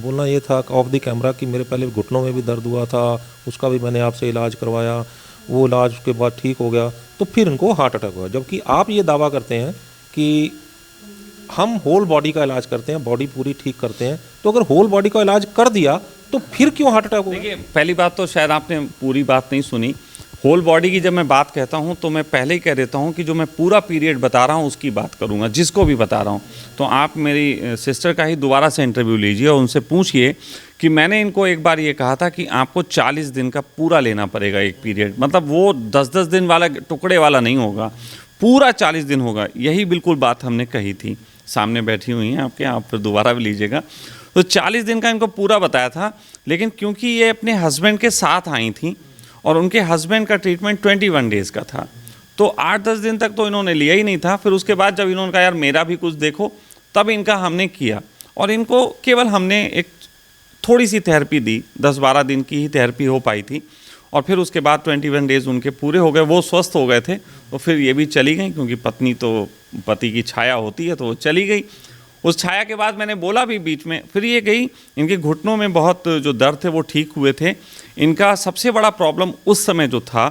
बोलना ये था ऑफ द कैमरा कि मेरे पहले घुटनों में भी दर्द हुआ था, उसका भी मैंने आपसे इलाज करवाया, वो इलाज के बाद ठीक हो गया, तो फिर इनको हार्ट अटैक हुआ। जबकि आप ये दावा करते हैं कि हम होल बॉडी का इलाज करते हैं, बॉडी पूरी ठीक करते हैं, तो अगर होल बॉडी का इलाज कर दिया तो फिर क्यों हार्ट अटैक हुआ? देखिए, पहली बात तो शायद आपने पूरी बात नहीं सुनी। होल बॉडी की जब मैं बात कहता हूँ तो मैं पहले ही कह देता हूँ कि जो मैं पूरा पीरियड बता रहा हूँ उसकी बात करूँगा, जिसको भी बता रहा हूँ। तो आप मेरी सिस्टर का ही दोबारा से इंटरव्यू लीजिए और उनसे पूछिए कि मैंने इनको एक बार ये कहा था कि आपको 40 दिन का पूरा लेना पड़ेगा एक पीरियड, मतलब वो 10-10 दिन वाला टुकड़े वाला नहीं होगा, पूरा 40 दिन होगा। यही बिल्कुल बात हमने कही थी, सामने बैठी हुई हैं आपके, आप फिर दोबारा भी लीजिएगा। तो 40 दिन का इनको पूरा बताया था, लेकिन क्योंकि ये अपने हस्बैंड के साथ आई थी और उनके हस्बैंड का ट्रीटमेंट 21 डेज़ का था। तो 8-10 दिन तक तो इन्होंने लिया ही नहीं था। फिर उसके बाद जब इन्होंने कहा यार मेरा भी कुछ देखो, तब इनका हमने किया और इनको केवल हमने एक थोड़ी सी थेरेपी दी, 10-12 दिन की ही थेरेपी हो पाई थी और फिर उसके बाद 21 डेज़ उनके पूरे हो गए, वो स्वस्थ हो गए थे। तो फिर ये भी चली गई, क्योंकि पत्नी तो पति की छाया होती है, तो वो चली गई। उस छाया के बाद मैंने बोला भी बीच में, फिर ये गई। इनके घुटनों में बहुत जो दर्द थे वो ठीक हुए थे। इनका सबसे बड़ा प्रॉब्लम उस समय जो था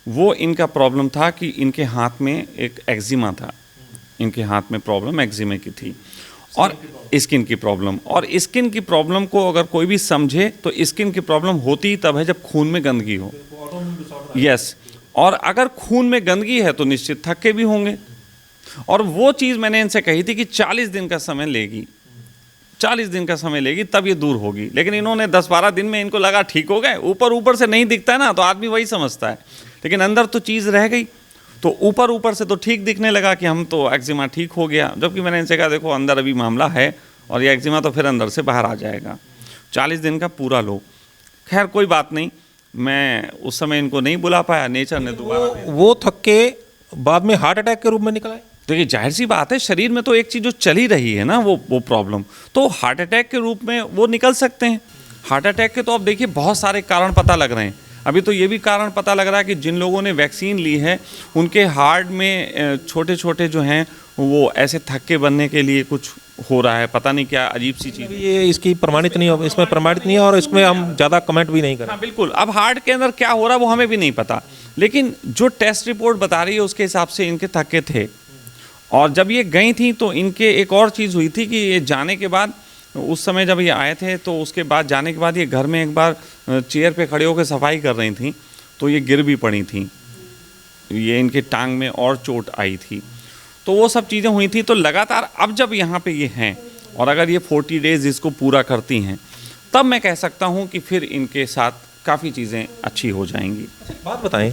वो इनका प्रॉब्लम था कि इनके हाथ में एक एक्जिमा था, इनके हाथ में प्रॉब्लम एक्जिमे की थी और स्किन की प्रॉब्लम। और स्किन की प्रॉब्लम को अगर कोई भी समझे तो स्किन की प्रॉब्लम होती ही तब है जब खून में गंदगी हो। यस, और अगर खून में गंदगी है तो निश्चित थक्के भी होंगे। और वो चीज़ मैंने इनसे कही थी कि 40 दिन का समय लेगी, 40 दिन का समय लेगी तब ये दूर होगी। लेकिन इन्होंने 10-12 दिन में इनको लगा ठीक हो गए। ऊपर ऊपर से नहीं दिखता है ना, तो आदमी वही समझता है, लेकिन अंदर तो चीज़ रह गई। तो ऊपर ऊपर से तो ठीक दिखने लगा कि हम तो एक्जिमा ठीक हो गया, जबकि मैंने इनसे कहा देखो अंदर अभी मामला है और ये एक्जिमा तो फिर अंदर से बाहर आ जाएगा। 40 दिन का पूरा लो। खैर कोई बात नहीं, मैं उस समय इनको नहीं बुला पाया, नेचर ने दोबारा। वो थक्के बाद में हार्ट अटैक के रूप में निकला है। देखिए जाहिर सी बात है, शरीर में तो एक चीज़ जो चली रही है ना वो प्रॉब्लम, तो हार्ट अटैक के रूप में वो निकल सकते हैं। हार्ट अटैक के तो अब देखिए बहुत सारे कारण पता लग रहे हैं। अभी तो ये भी कारण पता लग रहा है कि जिन लोगों ने वैक्सीन ली है उनके हार्ट में छोटे छोटे जो हैं वो ऐसे थक्के बनने के लिए कुछ हो रहा है, पता नहीं क्या अजीब सी चीज़। ये इसकी प्रमाणित नहीं हो, इसमें प्रमाणित नहीं है और इसमें हम ज़्यादा कमेंट भी नहीं करें। हाँ बिल्कुल, अब हार्ट के अंदर क्या हो रहा है वो हमें भी नहीं पता, लेकिन जो टेस्ट रिपोर्ट बता रही है उसके हिसाब से इनके थक्के थे। और जब ये गई थी तो इनके एक और चीज़ हुई थी कि ये जाने के बाद, उस समय जब ये आए थे तो उसके बाद जाने के बाद ये घर में एक बार चेयर पे खड़े होकर सफाई कर रही थी तो ये गिर भी पड़ी थी, ये इनके टांग में और चोट आई थी। तो वो सब चीज़ें हुई थी। तो लगातार अब जब यहाँ पे ये हैं और अगर ये 40 डेज़ इसको पूरा करती हैं तब मैं कह सकता हूँ कि फिर इनके साथ काफ़ी चीज़ें अच्छी हो जाएंगी। बात बताएं,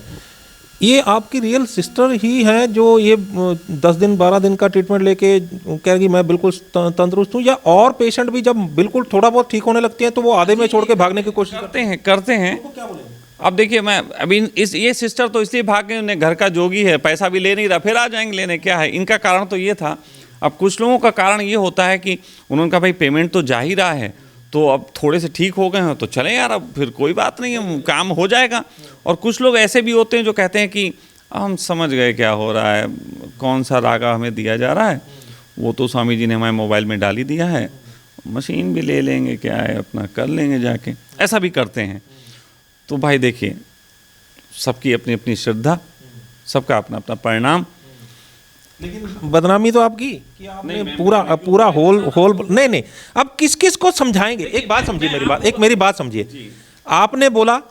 ये आपकी रियल सिस्टर ही है जो ये 10 दिन 12 दिन का ट्रीटमेंट लेके कह रही मैं बिल्कुल तंदुरुस्त हूँ, या और पेशेंट भी जब बिल्कुल थोड़ा बहुत ठीक होने लगते हैं तो वो आधे में छोड़ के भागने की कोशिश करते हैं। अब देखिए मैं अभी ये सिस्टर तो इसलिए भाग गए, उन्हें घर का जोगी है, पैसा भी ले नहीं रहा, फिर आ जाएंगे लेने, क्या है इनका कारण तो ये था। अब कुछ लोगों का कारण ये होता है कि उन्होंने कहा भाई पेमेंट तो जा ही रहा है, तो अब थोड़े से ठीक हो गए हैं तो चले यार, अब फिर कोई बात नहीं है, काम हो जाएगा। और कुछ लोग ऐसे भी होते हैं जो कहते हैं कि हम समझ गए क्या हो रहा है, कौन सा रागा हमें दिया जा रहा है, वो तो स्वामी जी ने हमारे मोबाइल में डाल ही दिया है, मशीन भी ले लेंगे, क्या है अपना कर लेंगे जाके, ऐसा भी करते हैं। तो भाई देखिए सबकी अपनी अपनी श्रद्धा, सबका अपना अपना परिणाम। लेकिन बदनामी तो आपकी कि आपने पूरा होल नहीं। अब किस किस को समझाएंगे? एक बात समझिए मेरी बात समझिए। आपने बोला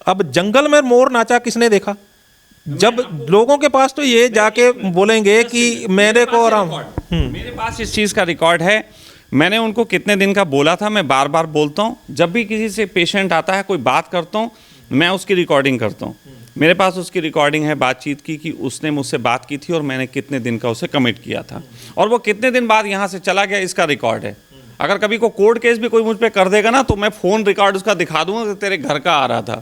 अब जंगल में मोर नाचा किसने देखा? जब लोगों के पास तो ये जाके बोलेंगे कि मेरे को मेरे पास इस चीज़ का रिकॉर्ड है। मैंने उनको कितने दिन का बोला था, मैं बार बार बोलता हूँ। जब भी किसी से पेशेंट आता है, कोई बात करता हूँ, मैं उसकी रिकॉर्डिंग करता हूँ। मेरे पास उसकी रिकॉर्डिंग है बातचीत की कि उसने मुझसे बात की थी और मैंने कितने दिन का उसे कमिट किया था और वो कितने दिन बाद यहाँ से चला गया, इसका रिकॉर्ड है। अगर कभी को कोर्ट केस भी कोई मुझ पर कर देगा ना तो मैं फ़ोन रिकॉर्ड उसका दिखा दूंगा कि तेरे घर का आ रहा था,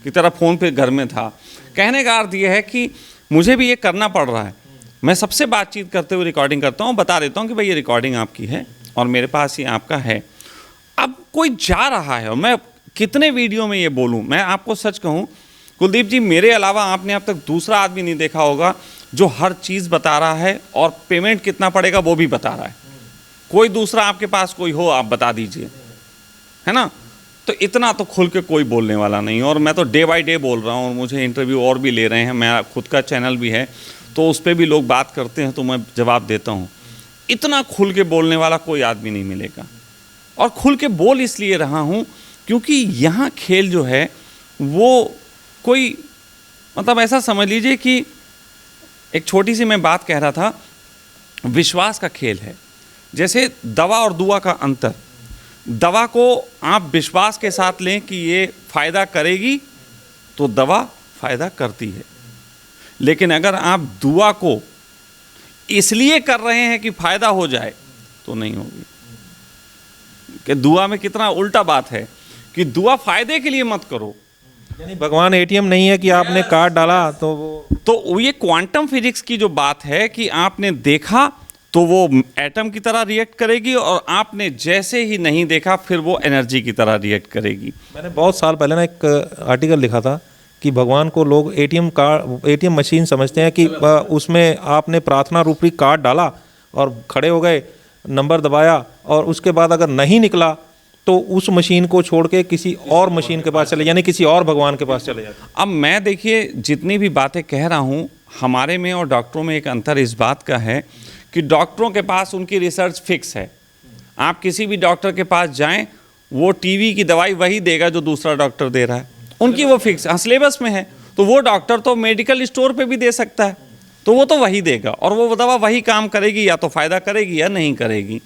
कि तेरा फ़ोन पे घर में था। कहने का अर्थ ये है कि मुझे भी ये करना पड़ रहा है। मैं सबसे बातचीत करते हुए रिकॉर्डिंग करता हूँ, बता देता हूँ कि भाई ये रिकॉर्डिंग आपकी है और मेरे पास ये आपका है। अब कोई जा रहा है और मैं कितने वीडियो में ये बोलूँ, मैं आपको सच कहूँ कुलदीप जी, मेरे अलावा आपने अब तक दूसरा आदमी नहीं देखा होगा जो हर चीज़ बता रहा है और पेमेंट कितना पड़ेगा वो भी बता रहा है। कोई दूसरा आपके पास कोई हो आप बता दीजिए, है ना। तो इतना तो खुल के कोई बोलने वाला नहीं। और मैं तो डे बाय डे बोल रहा हूँ, मुझे इंटरव्यू और भी ले रहे हैं, मेरा खुद का चैनल भी है तो उस पर भी लोग बात करते हैं तो मैं जवाब देता हूँ। इतना खुल के बोलने वाला कोई आदमी नहीं मिलेगा। और खुल के बोल इसलिए रहा हूँ क्योंकि यहाँ खेल जो है वो कोई मतलब ऐसा समझ लीजिए कि एक छोटी सी मैं बात कह रहा था, विश्वास का खेल है। जैसे दवा और दुआ का अंतर, दवा को आप विश्वास के साथ लें कि ये फ़ायदा करेगी तो दवा फ़ायदा करती है, लेकिन अगर आप दुआ को इसलिए कर रहे हैं कि फ़ायदा हो जाए तो नहीं होगी। कि दुआ में कितना उल्टा बात है कि दुआ फ़ायदे के लिए मत करो, यानी भगवान एटीएम नहीं है कि आपने कार्ड डाला तो वो तो ये क्वांटम फिजिक्स की जो बात है कि आपने देखा तो वो एटम की तरह रिएक्ट करेगी, और आपने जैसे ही नहीं देखा फिर वो एनर्जी की तरह रिएक्ट करेगी। मैंने बहुत साल पहले ना एक आर्टिकल लिखा था कि भगवान को लोग एटीएम मशीन समझते हैं कि उसमें आपने प्रार्थना रूपी कार्ड डाला और खड़े हो गए, नंबर दबाया, और उसके बाद अगर नहीं निकला तो उस मशीन को छोड़ के किसी और मशीन के पास चले, यानी किसी और भगवान के पास चले जाते। अब मैं देखिए जितनी भी बातें कह रहा हूँ, हमारे में और डॉक्टरों में एक अंतर इस बात का है कि डॉक्टरों के पास उनकी रिसर्च फिक्स है। आप किसी भी डॉक्टर के पास जाएं, वो टीवी की दवाई वही देगा जो दूसरा डॉक्टर दे रहा है, उनकी वो फिक्स सिलेबस में है। तो वो डॉक्टर तो मेडिकल स्टोर पे भी दे सकता है, तो वो तो वही देगा और वो दवा वही काम करेगी, या तो फ़ायदा करेगी या नहीं करेगी।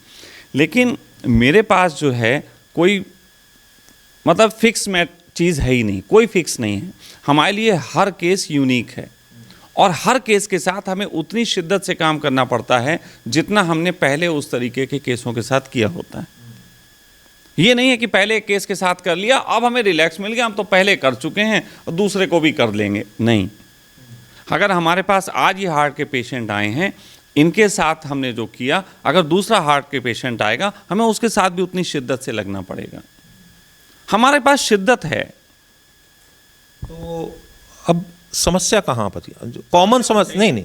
लेकिन मेरे पास जो है कोई मतलब फिक्स चीज़ है ही नहीं, कोई फिक्स नहीं है। हमारे लिए हर केस यूनिक है और हर केस के साथ हमें उतनी शिद्दत से काम करना पड़ता है जितना हमने पहले उस तरीके के केसों के साथ किया होता है। ये नहीं है कि पहले एक केस के साथ कर लिया, अब हमें रिलैक्स मिल गया, हम तो पहले कर चुके हैं और दूसरे को भी कर लेंगे। नहीं, अगर हमारे पास आज ये हार्ट के पेशेंट आए हैं, इनके साथ हमने जो किया, अगर दूसरा हार्ट के पेशेंट आएगा, हमें उसके साथ भी उतनी शिद्दत से लगना पड़ेगा। हमारे पास शिद्दत है। तो अब समस्या कहाँ पर, कॉमन समस्या नहीं,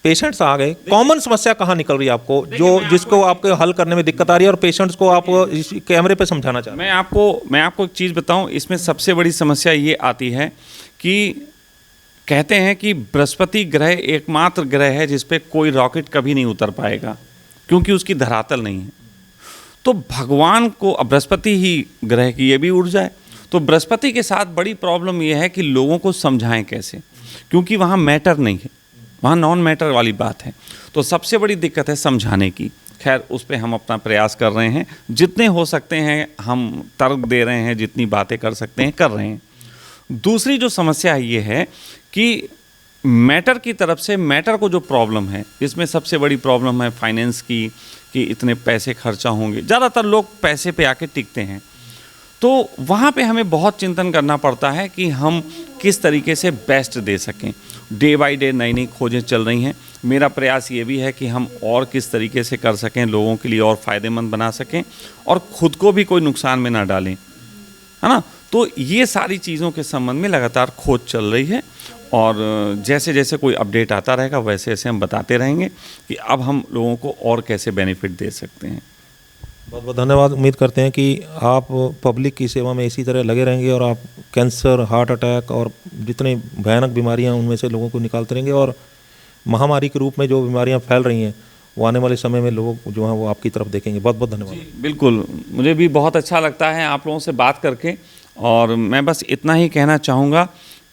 पेशेंट्स आ गए, कॉमन समस्या कहाँ निकल रही है आपको, जो जिसको आपको हल करने में दिक्कत आ रही है और पेशेंट्स को आप इस कैमरे पे समझाना चाहते हैं? मैं आपको एक चीज़ बताऊं, इसमें सबसे बड़ी समस्या ये आती है कि कहते हैं कि बृहस्पति ग्रह एकमात्र ग्रह है जिस पे कोई रॉकेट कभी नहीं उतर पाएगा, क्योंकि उसकी धरातल नहीं है। तो भगवान को, अब बृहस्पति ही ग्रह की ये भी ऊर्जा है, तो बृहस्पति के साथ बड़ी प्रॉब्लम ये है कि लोगों को समझाएं कैसे, क्योंकि वहाँ मैटर नहीं है, वहाँ नॉन मैटर वाली बात है। तो सबसे बड़ी दिक्कत है समझाने की। खैर उस पर हम अपना प्रयास कर रहे हैं, जितने हो सकते हैं हम तर्क दे रहे हैं, जितनी बातें कर सकते हैं कर रहे हैं। दूसरी जो समस्या ये है कि मैटर की तरफ से, मैटर को जो प्रॉब्लम है, इसमें सबसे बड़ी प्रॉब्लम है फाइनेंस की, कि इतने पैसे खर्चा होंगे। ज़्यादातर लोग पैसे पे आके टिकते हैं, तो वहाँ पे हमें बहुत चिंतन करना पड़ता है कि हम किस तरीके से बेस्ट दे सकें। डे बाय डे नई नई खोजें चल रही हैं। मेरा प्रयास ये भी है कि हम और किस तरीके से कर सकें, लोगों के लिए और फ़ायदेमंद बना सकें और ख़ुद को भी कोई नुकसान में ना डालें, है ना। तो ये सारी चीज़ों के संबंध में लगातार खोज चल रही है, और जैसे जैसे कोई अपडेट आता रहेगा वैसे वैसे हम बताते रहेंगे कि अब हम लोगों को और कैसे बेनिफिट दे सकते हैं। बहुत बहुत धन्यवाद। उम्मीद करते हैं कि आप पब्लिक की सेवा में इसी तरह लगे रहेंगे और आप कैंसर, हार्ट अटैक और जितनी भयानक बीमारियां उनमें से लोगों को निकालते रहेंगे, और महामारी के रूप में जो बीमारियां फैल रही हैं वो आने वाले समय में लोग जो हैं वो आपकी तरफ देखेंगे। बहुत बहुत धन्यवाद। बिल्कुल, मुझे भी बहुत अच्छा लगता है आप लोगों से बात करके, और मैं बस इतना ही कहना चाहूँगा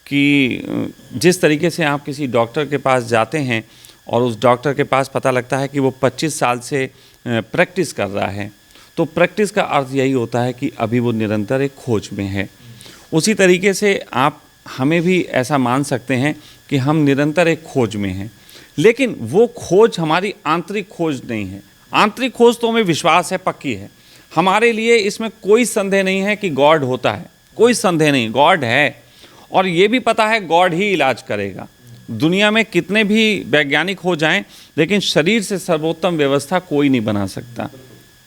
कि जिस तरीके से आप किसी डॉक्टर के पास जाते हैं और उस डॉक्टर के पास पता लगता है कि वो 25 साल से प्रैक्टिस कर रहा है, तो प्रैक्टिस का अर्थ यही होता है कि अभी वो निरंतर एक खोज में है। उसी तरीके से आप हमें भी ऐसा मान सकते हैं कि हम निरंतर एक खोज में हैं, लेकिन वो खोज हमारी आंतरिक खोज नहीं है। आंतरिक खोज तो हमें विश्वास है, पक्की है हमारे लिए, इसमें कोई संदेह नहीं है कि गॉड होता है, कोई संदेह नहीं, गॉड है। और ये भी पता है गॉड ही इलाज करेगा। दुनिया में कितने भी वैज्ञानिक हो जाएं, लेकिन शरीर से सर्वोत्तम व्यवस्था कोई नहीं बना सकता,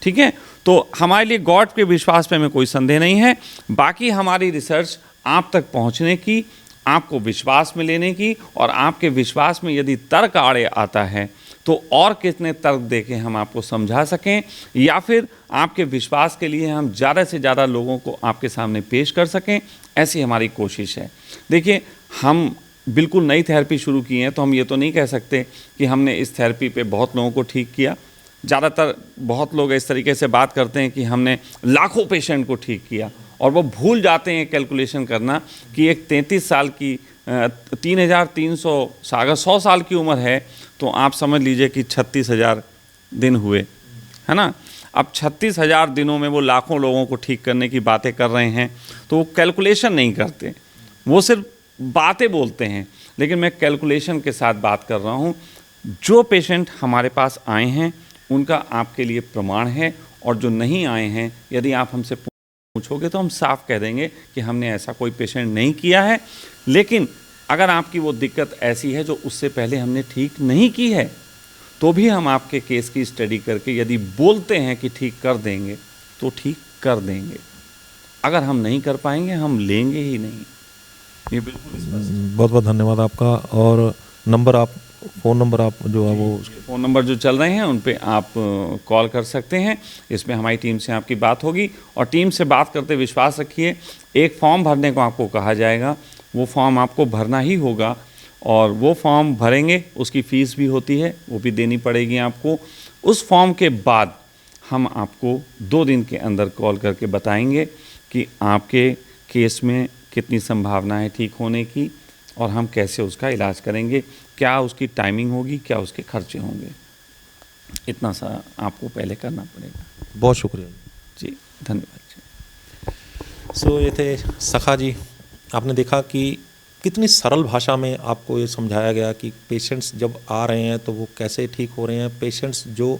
ठीक है। तो हमारे लिए गॉड के विश्वास पे हमें कोई संदेह नहीं है। बाकी हमारी रिसर्च आप तक पहुंचने की, आपको विश्वास में लेने की, और आपके विश्वास में यदि तर्क आड़े आता है तो और कितने तर्क देके हम आपको समझा सकें, या फिर आपके विश्वास के लिए हम ज़्यादा से ज़्यादा लोगों को आपके सामने पेश कर सकें, ऐसी हमारी कोशिश है। देखिए, हम बिल्कुल नई थेरेपी शुरू की है, तो हम ये तो नहीं कह सकते कि हमने इस थेरेपी पे बहुत लोगों को ठीक किया। ज़्यादातर बहुत लोग इस तरीके से बात करते हैं कि हमने लाखों पेशेंट को ठीक किया, और वो भूल जाते हैं कैलकुलेशन करना कि एक 33 साल की 3,300 अगर 100 साल की उम्र है तो आप समझ लीजिए कि 36,000 दिन हुए, है ना। अब 36,000 दिनों में वो लाखों लोगों को ठीक करने की बातें कर रहे हैं, तो वो कैलकुलेशन नहीं करते, वो सिर्फ बातें बोलते हैं। लेकिन मैं कैलकुलेशन के साथ बात कर रहा हूँ। जो पेशेंट हमारे पास आए हैं उनका आपके लिए प्रमाण है, और जो नहीं आए हैं, यदि आप हमसे पूछोगे तो हम साफ कह देंगे कि हमने ऐसा कोई पेशेंट नहीं किया है। लेकिन अगर आपकी वो दिक्कत ऐसी है जो उससे पहले हमने ठीक नहीं की है, तो भी हम आपके केस की स्टडी करके यदि बोलते हैं कि ठीक कर देंगे तो ठीक कर देंगे। अगर हम नहीं कर पाएंगे हम लेंगे ही नहीं। ये बिल्कुल स्पष्ट। बहुत बहुत धन्यवाद आपका। और नंबर आप, फ़ोन नंबर आप जो है वो फ़ोन नंबर जो चल रहे हैं उन पे आप कॉल कर सकते हैं। इसमें हमारी टीम से आपकी बात होगी, और टीम से बात करते विश्वास रखिए, एक फॉर्म भरने को आपको कहा जाएगा, वो फॉर्म आपको भरना ही होगा, और वो फॉर्म भरेंगे, उसकी फ़ीस भी होती है, वो भी देनी पड़ेगी आपको। उस फॉर्म के बाद हम आपको 2 दिन के अंदर कॉल करके बताएंगे कि आपके केस में कितनी संभावना है ठीक होने की, और हम कैसे उसका इलाज करेंगे, क्या उसकी टाइमिंग होगी, क्या उसके खर्चे होंगे। इतना सा आपको पहले करना पड़ेगा। बहुत शुक्रिया जी, धन्यवाद जी। सो ये थे सखा जी। आपने देखा कि कितनी सरल भाषा में आपको ये समझाया गया कि पेशेंट्स जब आ रहे हैं तो वो कैसे ठीक हो रहे हैं, पेशेंट्स जो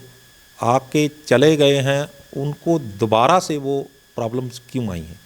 आके चले गए हैं उनको दोबारा से वो प्रॉब्लम्स क्यों आई हैं।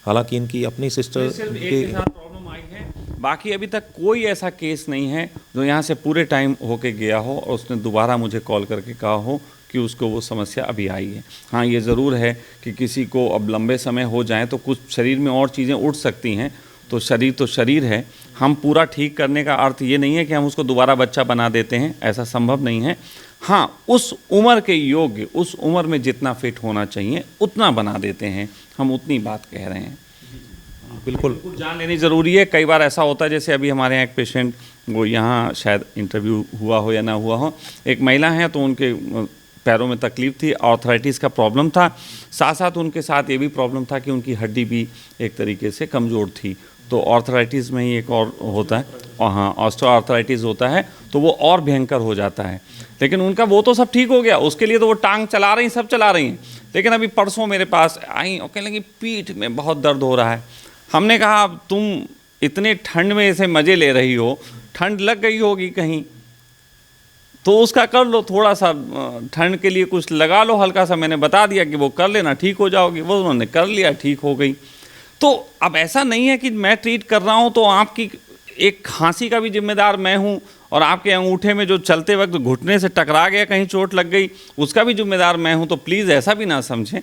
हालांकि इनकी अपनी सिस्टर सिर्फ एक के साथ प्रॉब्लम आई है, बाकी अभी तक कोई ऐसा केस नहीं है जो यहाँ से पूरे टाइम होके गया हो और उसने दोबारा मुझे कॉल करके कहा हो कि उसको वो समस्या अभी आई है। हाँ, ये ज़रूर है कि किसी को अब लंबे समय हो जाए तो कुछ शरीर में और चीज़ें उठ सकती हैं, तो शरीर है। हम पूरा ठीक करने का अर्थ ये नहीं है कि हम उसको दोबारा बच्चा बना देते हैं, ऐसा संभव नहीं है। हाँ, उस उम्र के योग्य, उस उम्र में जितना फिट होना चाहिए उतना बना देते हैं, हम उतनी बात कह रहे हैं। बिल्कुल जान लेनी ज़रूरी है। कई बार ऐसा होता है, जैसे अभी हमारे यहाँ एक पेशेंट, वो यहाँ शायद इंटरव्यू हुआ हो या ना हुआ हो, एक महिला हैं तो उनके पैरों में तकलीफ़ थी, आर्थराइटिस का प्रॉब्लम था, साथ साथ उनके साथ ये भी प्रॉब्लम था कि उनकी हड्डी भी एक तरीके से कमज़ोर थी। तो आर्थराइटिस में ही एक और होता है, और हाँ, ऑस्टियोआर्थराइटिस होता है, तो वो और भयंकर हो जाता है। लेकिन उनका वो तो सब ठीक हो गया, उसके लिए तो वो टांग चला रही, सब चला रही हैं। लेकिन अभी परसों मेरे पास आई और कहने लगी पीठ में बहुत दर्द हो रहा है। हमने कहा अब तुम इतने ठंड में ऐसे मज़े ले रही हो, ठंड लग गई होगी कहीं, तो उसका कर लो, थोड़ा सा ठंड के लिए कुछ लगा लो हल्का सा। मैंने बता दिया कि वो कर लेना, ठीक हो जाओगी। वो उन्होंने कर लिया, ठीक हो गई। तो अब ऐसा नहीं है कि मैं ट्रीट कर रहा हूँ तो आपकी एक खांसी का भी जिम्मेदार मैं हूँ, और आपके अंगूठे में जो चलते वक्त घुटने से टकरा गया, कहीं चोट लग गई, उसका भी जिम्मेदार मैं हूँ। तो प्लीज़ ऐसा भी ना समझें।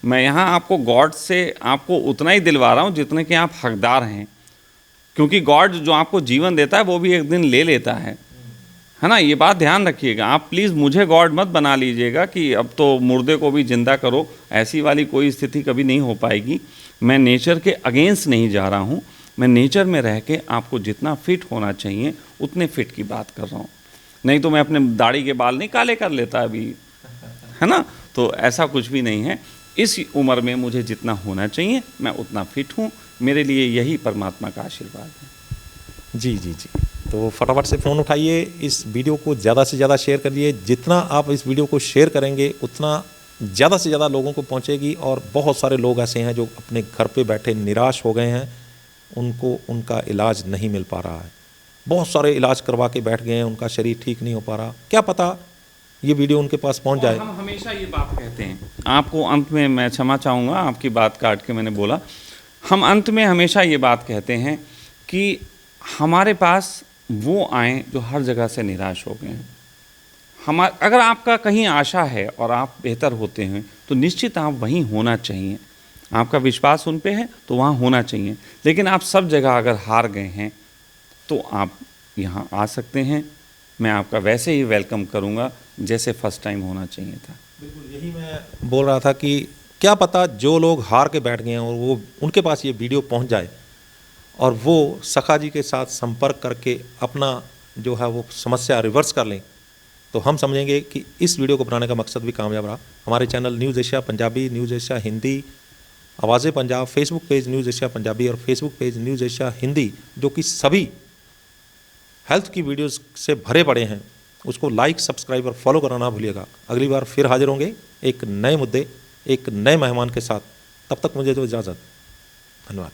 मैं यहाँ आपको गॉड से आपको उतना ही दिलवा रहा हूँ जितने कि आप हकदार हैं, क्योंकि गॉड जो आपको जीवन देता है वो भी एक दिन ले लेता है ना। ये बात ध्यान रखिएगा। आप प्लीज़ मुझे गॉड मत बना लीजिएगा कि अब तो मुर्दे को भी जिंदा करो, ऐसी वाली कोई स्थिति कभी नहीं हो पाएगी। मैं नेचर के अगेंस्ट नहीं जा रहा हूँ, मैं नेचर में रह के आपको जितना फिट होना चाहिए उतने फिट की बात कर रहा हूँ। नहीं तो मैं अपने दाढ़ी के बाल नहीं काले कर लेता अभी, है ना। तो ऐसा कुछ भी नहीं है। इस उम्र में मुझे जितना होना चाहिए मैं उतना फिट हूँ। मेरे लिए यही परमात्मा का आशीर्वाद है। जी जी जी। तो फटाफट से फ़ोन उठाइए, इस वीडियो को ज़्यादा से ज़्यादा शेयर करिए। जितना आप इस वीडियो को शेयर करेंगे उतना ज़्यादा से ज़्यादा लोगों को पहुंचेगी। और बहुत सारे लोग ऐसे हैं जो अपने घर पे बैठे निराश हो गए हैं, उनको उनका इलाज नहीं मिल पा रहा है। बहुत सारे इलाज करवा के बैठ गए हैं, उनका शरीर ठीक नहीं हो पा रहा। क्या पता ये वीडियो उनके पास पहुंच जाए। हम हमेशा ये बात कहते हैं, आपको अंत में मैं क्षमा चाहूँगा, आपकी बात काट के मैंने बोला। हम अंत में हमेशा ये बात कहते हैं कि हमारे पास वो आएँ जो हर जगह से निराश हो गए हैं। अगर आपका कहीं आशा है और आप बेहतर होते हैं तो निश्चित आप वहीं होना चाहिए। आपका विश्वास उन पे है तो वहाँ होना चाहिए। लेकिन आप सब जगह अगर हार गए हैं तो आप यहाँ आ सकते हैं। मैं आपका वैसे ही वेलकम करूँगा जैसे फर्स्ट टाइम होना चाहिए था। बिल्कुल यही मैं बोल रहा था कि क्या पता जो लोग हार के बैठ गए हैं और वो उनके पास ये वीडियो पहुंच जाए और वो सखा जी के साथ संपर्क करके अपना जो है वो समस्या रिवर्स कर लें, तो हम समझेंगे कि इस वीडियो को बनाने का मकसद भी कामयाब रहा। हमारे channel News Asia Punjabi, News Asia Hindi, आवाज़ें Punjab, Facebook page News Asia Punjabi और Facebook page News Asia Hindi, जो कि सभी हेल्थ की वीडियोस से भरे पड़े हैं, उसको लाइक, सब्सक्राइब और फॉलो करना ना भूलिएगा। अगली बार फिर हाजिर होंगे एक नए मुद्दे, एक नए मेहमान के साथ। तब तक मुझे तो इजाज़त। धन्यवाद।